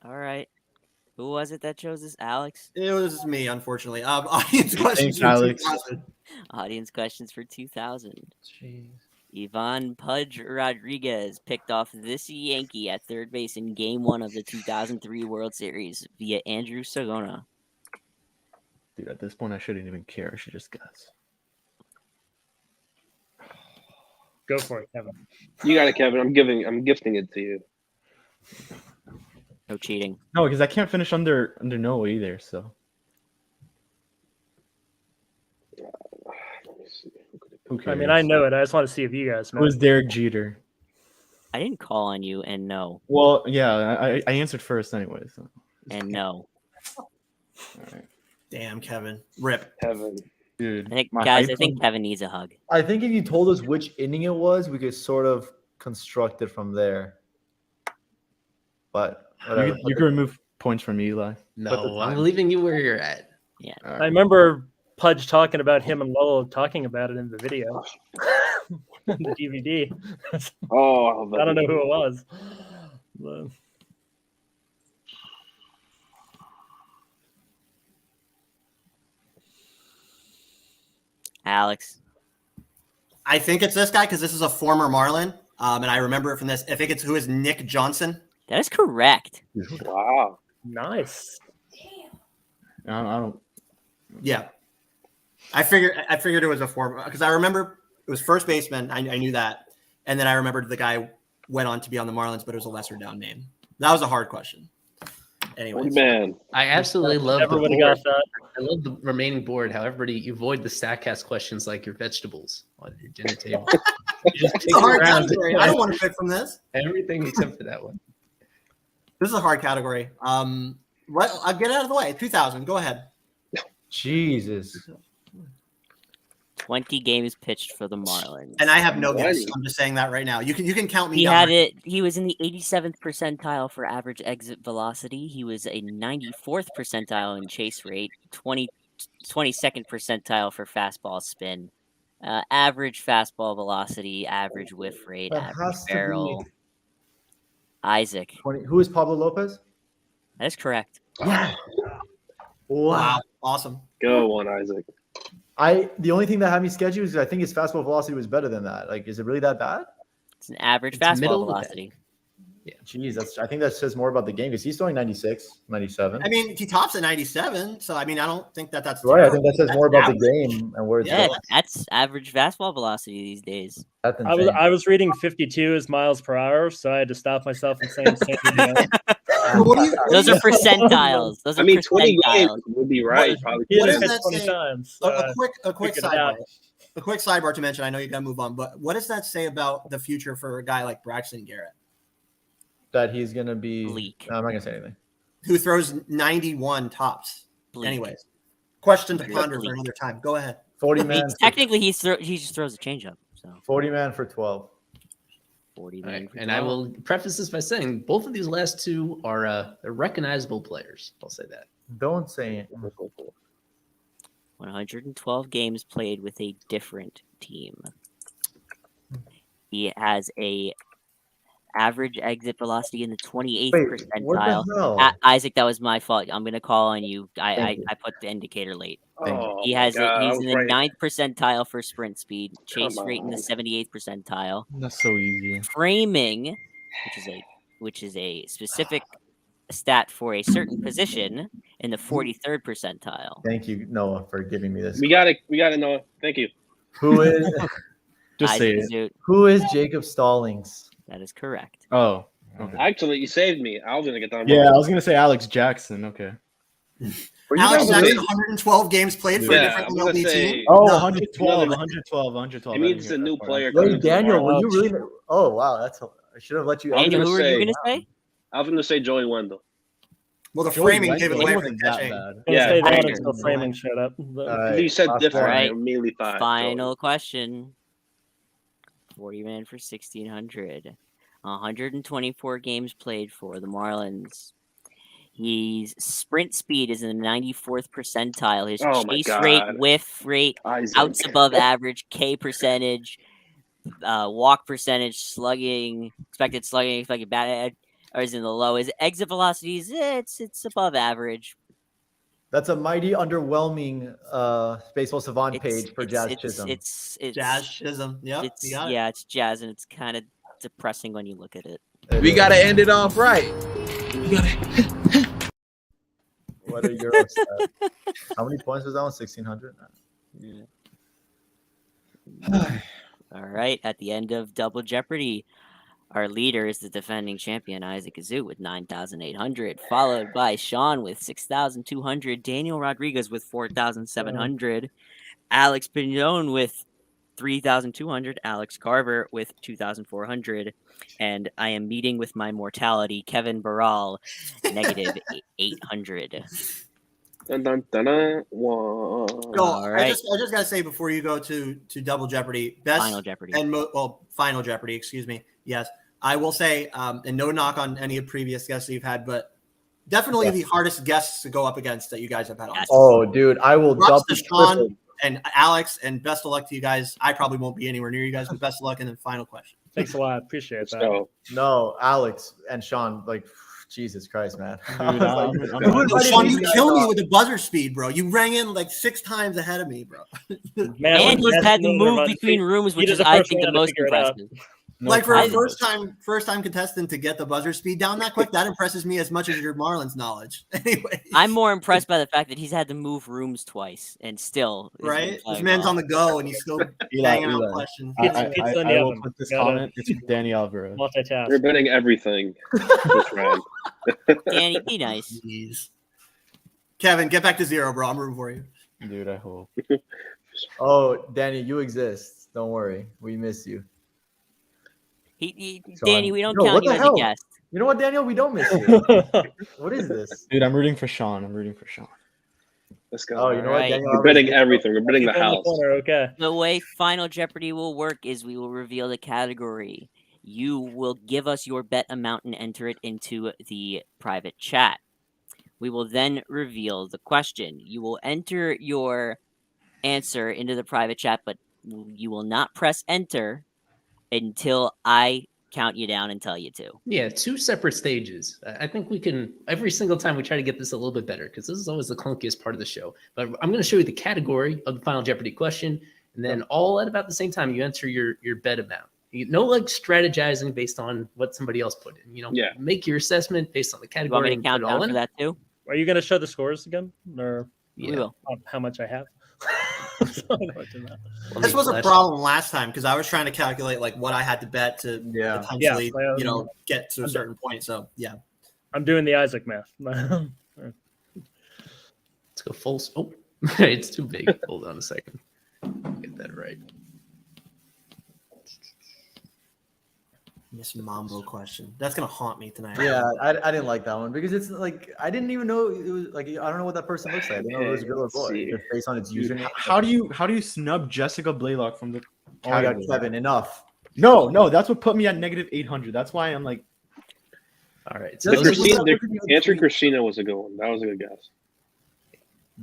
All right. Who was it that chose this? Alex? It was me, unfortunately. Audience questions. Thanks, Alex. 2000. Audience questions for 2000. Yvonne Pudge Rodriguez picked off this Yankee at third base in Game 1 of the 2003 World Series via Andrew Sagona. Dude, at this point, I shouldn't even care. I should just guess. Go for it, Kevin. You got it, Kevin. I'm gifting it to you. No cheating. No, because I can't finish under no either. So Let me see. who cares? I mean, I know it. I just want to see if you guys It know. was Derek Jeter. I didn't call on you, and no. Well, yeah, I answered first anyway. So. And no. All right. Damn, Kevin. Rip. Kevin. Dude, I think, my guys, hype I think from- Kevin needs a hug. I think if you told us which inning it was, we could sort of construct it from there. But whatever. you can remove points from Eli. No, I'm leaving you where you're at. Yeah. All I right. remember Pudge talking about him and Lowell talking about it in the video, the DVD. Oh, I don't know who it was. But- Alex. I think it's this guy because this is a former Marlin. And I remember it from this. I think it's who is Nick Johnson. That is correct. Wow. Nice. I don't. Yeah. I figured it was a form because I remember it was first baseman. I knew that. And then I remembered the guy went on to be on the Marlins, but it was a lesser down name. That was a hard question. Anyways. Man. I absolutely love the Everybody board. got that. I love the remaining board. How everybody you avoid the Statcast questions like your vegetables on your dinner table. You just It's take a it hard around. category. I don't want to pick from this. Everything except for that one. This is a hard category. I'll get it out of the way. 2000. Go ahead. Jesus. 20 games pitched for the Marlins. And I have no guess. I'm just saying that right now. You can count me. He down. had it. He was in the 87th percentile for average exit velocity. He was a 94th percentile in chase rate. 22nd percentile for fastball spin. Average fastball velocity. Average whiff rate. That average has to barrel. be- Isaac. Who is Pablo Lopez? That is correct. Wow. Awesome. Go one, Isaac. The only thing that had me sketchy was I think his fastball velocity was better than that. Like, is it really that bad? It's an average It's middle fastball of the velocity. Yeah. Jeez, I think that says more about the game because he's throwing 96, 97. I mean, he tops at 97. So, I mean, I don't think that's Right. I terrible. think that says That's more about average. the game and where it's Yeah, going. that's average fastball velocity these days. That's I insane. was reading 52 as miles per hour, so I had to stop myself and saying Sandy. Those are percentiles. Those are 20 percentiles. games would be right. Probably. He What had does hit that 20 say? times. A quick figured it out. sidebar. A quick sidebar to mention. I know you got to move on, but what does that say about the future for a guy like Braxton Garrett, That he's going to be. Bleak. No, I'm not going to say anything. who throws 91 tops? Bleak. Anyways, question to Very ponder bleak. for another time. Go ahead. 40 man. Technically, he just throws a changeup. So 40 man for 12. 40 All right, man for and I 12. will preface this by saying both of these last two are they're recognizable players. I'll say that. Don't say it. 112 games played with a different team. He has a average exit velocity in the 28th Wait, percentile. what the hell? Isaac, that was my fault. I'm gonna call on you. I Thank you. put the indicator late. Oh, He my has God, I he's was in the right. 9th percentile for sprint speed, chase Come rate in the on. 78th percentile, That's so easy. framing, which is a specific stat for a certain position, in the 43rd percentile. Thank you, Noah, for giving me this. We gotta know. Thank you. Who is Just say Isaac it. Zoot, who is Jacob Stallings? that is correct. Oh. Okay. Actually, you saved me. I was gonna get that. Yeah, I was gonna say Alex Jackson. Okay. Were you Alex guys Jackson, really- 112 games played for a Yeah, different I was gonna MLB say- team. Oh, No. 112, 112. It means a new player. Wait, coming to Daniel, the were you Marlins. really? Oh, wow, I should have let you. I was Daniel, gonna who are you say- going to say? I was gonna say Joey Wendell. Well, the Joey framing gave it Wendell away for wasn't the that catching. bad. I'm gonna Yeah, stay down Tiger. until framing shut up. But- All right, You said last different. one. I immediately thought. Final question. 40 man for 1600. 124 games played for the Marlins. His sprint speed is in the 94th percentile. His Oh my chase rate, God. whiff rate, Isaac. outs above average, K percentage, walk percentage, slugging, expected bat, or is in the low. His exit velocities, it's above average. That's a mighty underwhelming baseball savant page for Jazz Chisholm. It's Jazz Chisholm. Yep. It's you got it. yeah, it's jazz, and it's kind of depressing when you look at it. We got to end it off right. We got to. What a Euro stat. How many points was that one? 1,600? All right, at the end of Double Jeopardy, our leader is the defending champion, Isaac Zoot, with 9,800, followed by Sean with 6,200, Daniel Rodriguez with 4,700, Alex Pignon with 3,200, Alex Carver with 2,400, and I am meeting with my mortality, Kevin Barral, negative 800. Dun, dun, dun, dun. Whoa. No, All right. I just gotta say before you go to Double Jeopardy, best Final Jeopardy. and Final Jeopardy, excuse me. Yes, I will say, and no knock on any of previous guests that you've had, but definitely the hardest guests to go up against that you guys have had on. Oh, dude, I will Props double to Sean triple. and Alex, and best of luck to you guys. I probably won't be anywhere near you guys, but best of luck. And then final question. Thanks a lot. Appreciate Let's that. go. No, Alex and Sean, like, Jesus Christ, man. I Dude, was I'm like, not- No, Sean, you killed me with the buzzer speed, bro. You rang in like 6 times ahead of me, bro. Man, And he's that's had to another move run. between rooms, He which does is, the I first think, the one to most figure it out. impressive. No like for a problem. first time contestant to get the buzzer speed down that quick, that impresses me as much as your Marlins knowledge. Anyway, I'm more impressed by the fact that he's had to move rooms twice and still is right? This playing man's well. on the go and he's still banging out questions. Pizza in the I will oven. put this Gotta comment. It's Danny Alvarez. multitask. We're betting everything this round. Danny, be nice. Jeez. Kevin, get back to 0, bro. I'm rooting for you. Dude, I hope. Oh, Danny, you exist. Don't worry. We miss you. Danny, we don't Yo, count what you the as hell? a guest. You know what, Daniel? We don't miss you. What is this? Dude, I'm rooting for Sean. Let's go. Oh, you know what? Right. Daniel We're betting everything. We're betting the Keep on house. corner, okay. The way Final Jeopardy will work is we will reveal the category. You will give us your bet amount and enter it into the private chat. We will then reveal the question. You will enter your answer into the private chat, but you will not press enter until I count you down and tell you to. Yeah, 2 separate stages. I think we can, every single time we try to get this a little bit better, because this is always the clunkiest part of the show. But I'm going to show you the category of the Final Jeopardy question, and then all at about the same time, you enter your bet amount. No like strategizing based on what somebody else put in. You know, make your assessment based on the You category. want me to count put it all down in. for that too? Are you going to show the scores again? Or We will. how much I have? This was a problem last time because I was trying to calculate like what I had to bet to potentially, get to a certain point. So I'm doing the Isaac math. Let's go full. Oh, it's too big. Hold on a second. Get that right. This Mambo question. That's gonna haunt me tonight. Yeah, I didn't like that one because it's like I didn't even know it was like I don't know what that person looks like. I didn't know it was a girl or boy just based on its username. How do you snub Jessica Blaylock from the? Oh my God, Kevin, enough. No, that's what put me at -800. That's why I'm like. All right. So answering Christina was a good one. That was a good guess.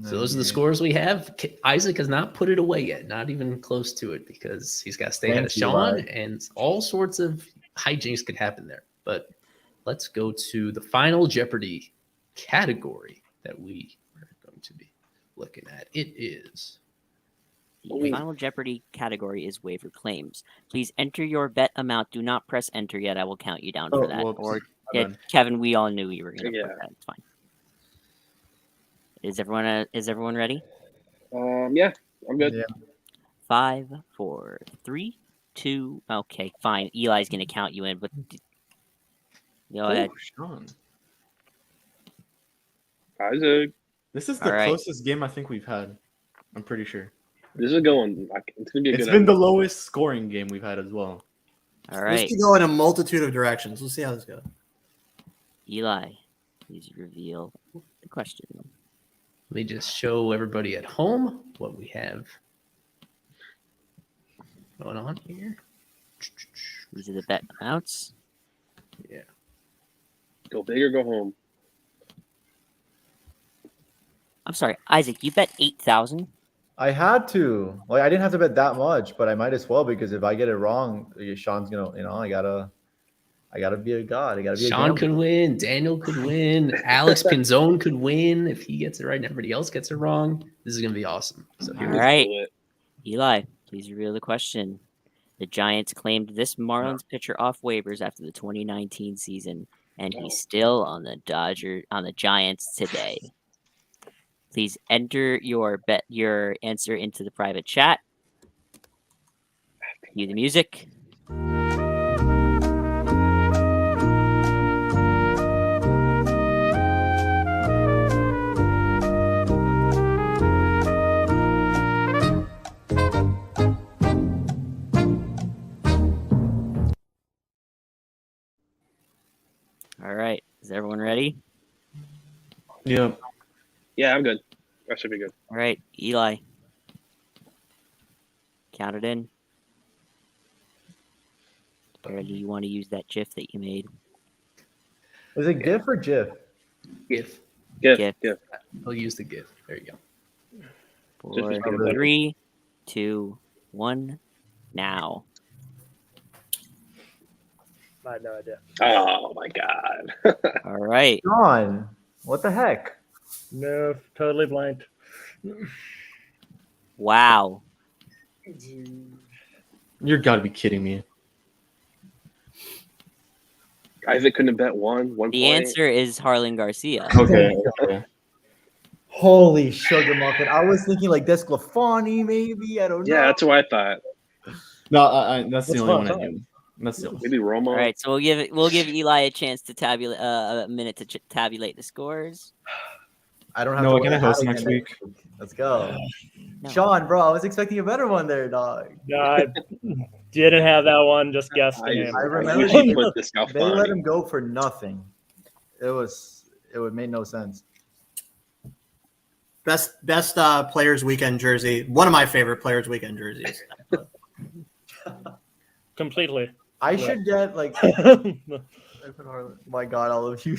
So those are the scores we have. Isaac has not put it away yet, not even close to it, because he's got to stay ahead of Sean, and all sorts of hijinks could happen there. But let's go to the Final Jeopardy category that we are going to be looking at. It is. The Final Jeopardy category is waiver claims. Please enter your bet amount. Do not press enter yet. I will count you down for that. Whoops. Or Kevin, we all knew you were going to put that. It's fine. Is everyone ready? Yeah, I'm good. Yeah. 5, 4, 3, 2. Okay, fine. Eli's going to count you in, but Sean. Isaac. This is the closest game I think we've had. I'm pretty sure. This is going. It's gonna be a It's good. been the lowest scoring game we've had as well. All right. This could go in a multitude of directions. Let's see how this goes. Eli, please reveal the question. Let me just show everybody at home what we have going on here. These are the bet amounts. Yeah. Go big or go home. I'm sorry, Isaac. You bet 8,000. I had to. Like I didn't have to bet that much, but I might as well because if I get it wrong, Sean's gonna. I gotta be a god. I gotta be. Sean could win. Daniel could win. Alex Pinzone could win if he gets it right and everybody else gets it wrong. This is gonna be awesome. So all right, Eli, please reveal the question. The Giants claimed this Marlins pitcher off waivers after the 2019 season, and he's still on the Giants today. Please enter your answer into the private chat. Cue the music. All right. Is everyone ready? Yeah. Yeah, I'm good. That should be good. All right, Eli. Count it in. Or do you want to use that GIF that you made? Is it GIF or GIF? GIF. GIF. I'll use the GIF. There you go. 4, 3, 2, 1, now. I had no idea. Oh my God. All right. Sean, what the heck? No, totally blanked. Wow. You're gotta be kidding me. Isaac couldn't have bet one The point. answer is Harlan Garcia. Okay. Holy sugar muffin! I was thinking like Desclafani, maybe. I don't know. Yeah, that's what I thought. No, that's the only one I knew. That's the only. Maybe Romo. All right, so we'll give Eli a chance to tabulate a minute to tabulate the scores. I don't have No, to we're gonna worry host about next it. week. Let's go. No. Sean, bro, I was expecting a better one there, dog. No, I didn't have that one. Just guessed the name. I remember usually put this they let him go for nothing. It made no sense. Best Players Weekend jersey. One of my favorite Players Weekend jerseys. Completely. I should get like. My God, all of you.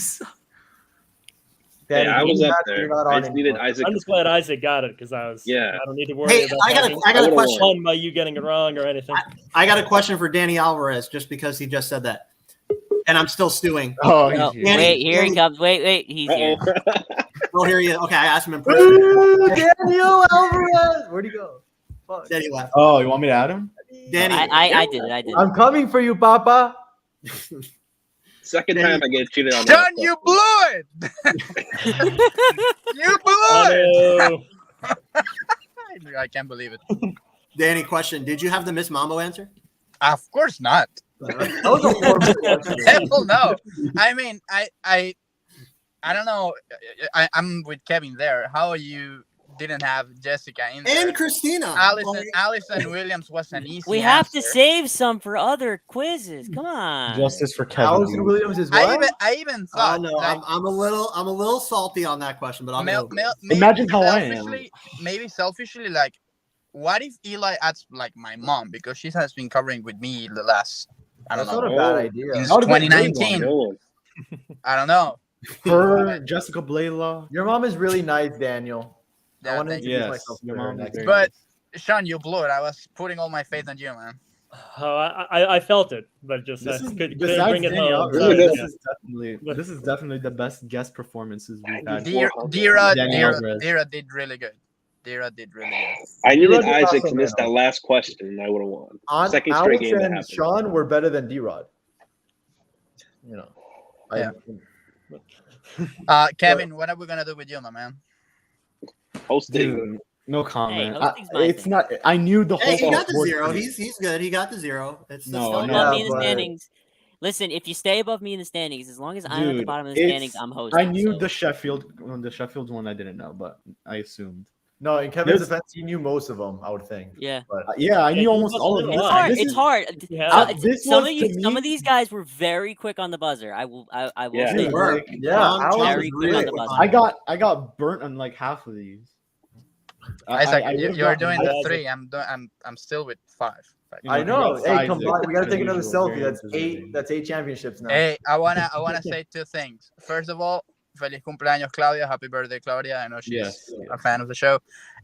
Yeah, I was up there. You're not I on just needed anymore. Isaac. I'm just glad Isaac got it because I don't need to worry Hey, about I got a question. fun by you getting it wrong or anything. I got a question for Danny Alvarez just because he just said that, and I'm still stewing. Oh, No, wait, here he comes. Wait, he's here. We'll hear you. Okay, I asked him in person. Daniel Alvarez, where'd he go? Fuck. Danny left. Oh, you want me to add him? Danny, I did it. I'm coming for you, Papa. Second time I get cheated on. John, you blew it. You blew it. I can't believe it. Danny, question: did you have the Miss Mambo answer? Of course not. That was a horrible question. Hell no. I mean, I don't know. I'm with Kevin there. How you didn't have Jessica in there? And Christina. Allison Williams was an easy We have answer. to save some for other quizzes. Come on. Justice for Kevin. Allison Williams is what? I even thought. no, like, I'm a little salty on that question, but Imagine how I am. Maybe selfishly, like, what if Eli adds like my mom because she has been covering with me the last That's not a bad idea. since That would've been a good 2019. I don't know. Her, Jessica Blaylock. Your mom is really nice, Daniel. I Yeah, want to thank introduce Yes, myself to your her mom is next. very But Sean, you blew it. I was putting all my faith on you, man. Oh, I felt it, but just This is, couldn't besides bring it Daniel, home. Alvarez, Yeah. this is definitely the best guest performances we've had. Dira Danny Alvarez. did really good. Dira did really good. I D-Rod needed did Isaac to awesome, miss man. that last question, and I would have won. On Second straight Alex game that and happened. Sean were better than D-Rod. You know. Yeah. Kevin, what are we gonna do with you, my man? Hosting. Dude, no comment. hosting's my It's thing. not. I knew the whole. Hey, he got the sport zero. thing. He's good. He got the zero. It's No, Stay no. above me in the but- standings. Listen, if you stay above me in the standings, as long as I'm at the Dude, bottom of the standings, it's- I'm hosting. I knew so- the Sheffield one. I didn't know, but I assumed. No, in Kevin's There's- defense, he knew most of them, I would think. Yeah. But Yeah, I Yeah, knew you almost must all of know them. a It's lot. hard. This It's is- hard. Yeah. This Some was, of you, to some me- of these guys were very quick on the buzzer. I will Yeah. say Good that. work. yeah, Sean Alex was Very quick on really the quick buzzer. on I got burnt on like half of these. Isaac, would've you're gotten doing more. the Isaac. 3. I'm still with 5. You I know. congrats, Hey, come Isaac, by. We gotta as take another usual, selfie. very That's deserving. 8. That's 8 championships now. Hey, I wanna say 2 things. First of all, feliz cumpleaños, Claudia. Happy birthday, Claudia. I know she's Yes, a fan of the show.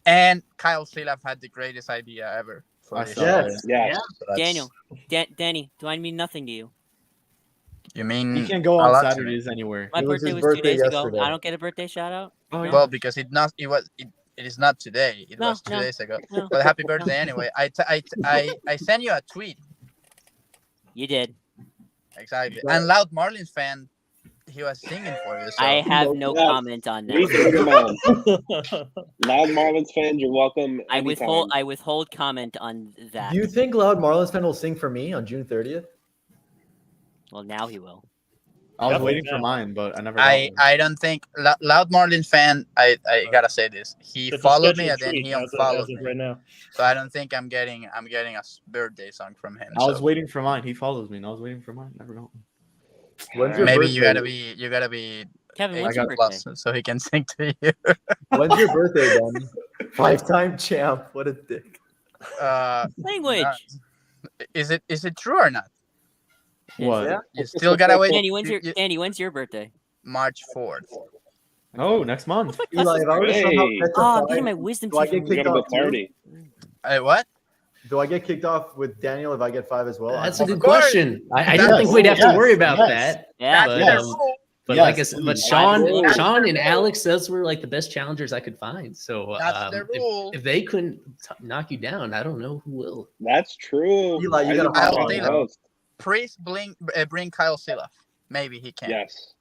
And Kyle Silaf had the greatest idea ever. For I this saw show. Yes. Yeah. So that's- Daniel, Danny, do I mean nothing to you? You mean You can't go a on lot to me. Saturdays anywhere. My It was birthday his was 2 birthday days ago. yesterday. I don't get a birthday shout out. Oh, yeah. Well, because it is not today. It No, was 2 no, days ago. no, But happy no. birthday anyway. I sent you a tweet. You did. Exactly. And Loud Marlins fan, he was singing for you. So. I have no Yeah. comment on Please that. bring him on. Loud Marlins fans, you're welcome. I anytime. withhold comment on that. Do you think Loud Marlins fan will sing for me on June 30th? Well, now he will. I was Definitely waiting for not. mine, but I never. got I one. don't think Loud Marlins fan. I gotta say this. He It's a followed me scheduled and then tweet he as of unfollowed me. right now. So I don't think I'm getting a birthday song from him. I was so waiting for mine. He follows me, and I was waiting for mine. Never got one. When's your maybe birthday? you gotta be Kevin, what's I your got birthday? plus so he can sing to you. When's your birthday, Danny? 5-time champ. What a dick. Language. Is it true or not? What? Yeah. You still gotta wait. Danny, when's your birthday? March 4th. Oh, next month. Eli, if I were to somehow Hey. catch a Oh, I'm flight, getting my wisdom do I teeth. get We're kicked gonna off go too? party. What? Do I get kicked off with Daniel if I get 5 as well? That's a Of good course. question. I Yes, don't think we'd have to yes, worry about yes. that. Yeah. But, That's um, the rule. But Yes, like I said, but please. Sean and Alex, those were like the best challengers I could find. So That's the rule. if they couldn't knock you down, I don't know who will. That's true. Eli, you I gotta didn't follow know him. that. Please bring Kyle Silaf. maybe he can. Yes.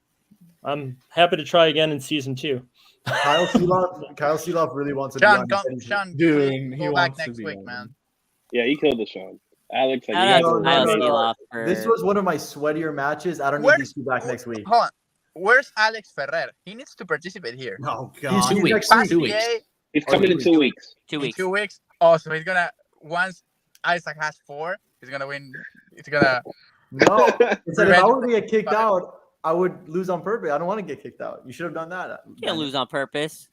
I'm happy to try again in season 2. Kyle Seeloff really wants to Sean, be on. Sean, Dude, please he go back wants to next be week, on. man. Yeah, he killed it, Sean. Alex, like, Shout you out guys to are Kyle amazing. Seeloff This for was one of my sweatier matches. I don't Where- need these two back next week. Hold on. Where's Alex Ferrer? He needs to participate here. Oh He's God. 2 weeks. next Past 2 the weeks. A He's coming in 2 weeks. 2 in weeks. 2 weeks. Oh, so he's gonna once Isaac has 4, he's gonna win. He's gonna. No, instead if I were to get kicked Revenge. out, I would lose on purpose. I don't want to get kicked out. You should have done that. You can't lose on purpose.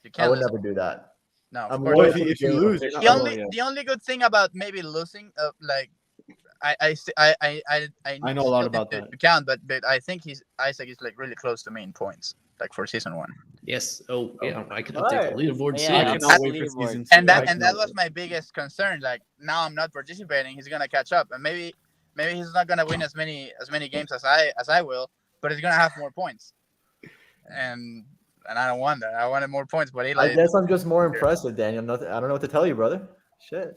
You I can't would lose. never do that. No, of I'm course loyal not. to if the you game. lose, The only good thing about maybe losing, like, I I know a lot still about need that. to count, but I think Isaac is like really close to me in points, like for season 1. Yes. Oh, yeah. I can All update right. the leaderboard Yeah, soon. I it's cannot on wait for leaderboard. season 2. And I that cannot was wait. my biggest concern. Like, now I'm not participating, he's gonna catch up, and maybe he's not gonna win as many games as I will, but he's gonna have more points. And I don't want that. I wanted more points, but Eli. I guess I'm just more impressive, Daniel. I don't know what to tell you, brother. Shit.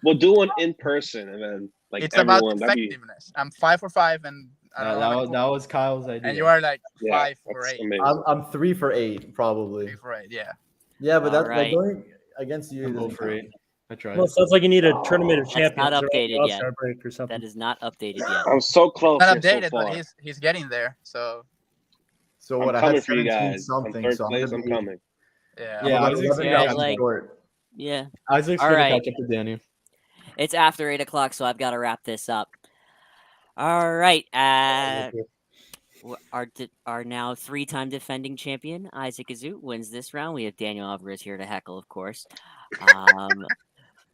We'll do one in person, and then like It's about everyone. That'd be effectiveness. I'm 5 for 5, and I don't know how many That was Kyle's idea. and you are like yeah, 5 for that's 8. amazing. I'm 3 for 8, probably. 3 for 8, yeah. Yeah, but that's Alright. going against you. I'm doesn't 0 for count. 8. I tried. Well, it sounds like you need a tournament of That's champions. not or updated an yet. All-Star break or something. That is not updated yet. I'm so close. Not here updated, so far. but he's getting there. So So I'm what? I coming had for you 17 guys. something. I'm third So place. I'm I'm coming. yeah. Yeah, I'm Isaac's 11 yeah, games like- short. Yeah. Isaac's All gonna right. catch up to Daniel. It's after 8 o'clock, so I've got to wrap this up. All right. Our now 3-time defending champion, Isaac Azut, wins this round. We have Daniel Alvarez here to heckle, of course.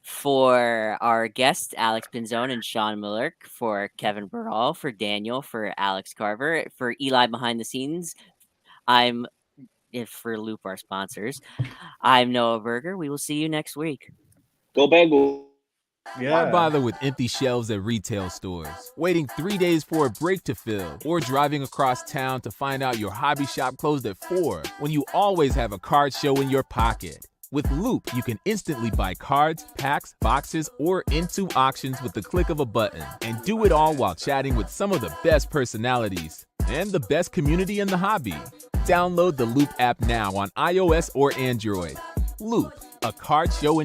For our guests, Alex Pinzone and Sean Miller, for Kevin Burrell, for Daniel, for Alex Carver, for Eli behind the scenes, for Loop, our sponsors, I'm Noah Berger. We will see you next week. Go Bengals. Yeah. Why bother with empty shelves at retail stores, waiting 3 days for a break to fill, or driving across town to find out your hobby shop closed at 4 when you always have a card show in your pocket? With Loop, you can instantly buy cards, packs, boxes, or into auctions with the click of a button, and do it all while chatting with some of the best personalities and the best community in the hobby. Download the Loop app now on iOS or Android. Loop, a card show in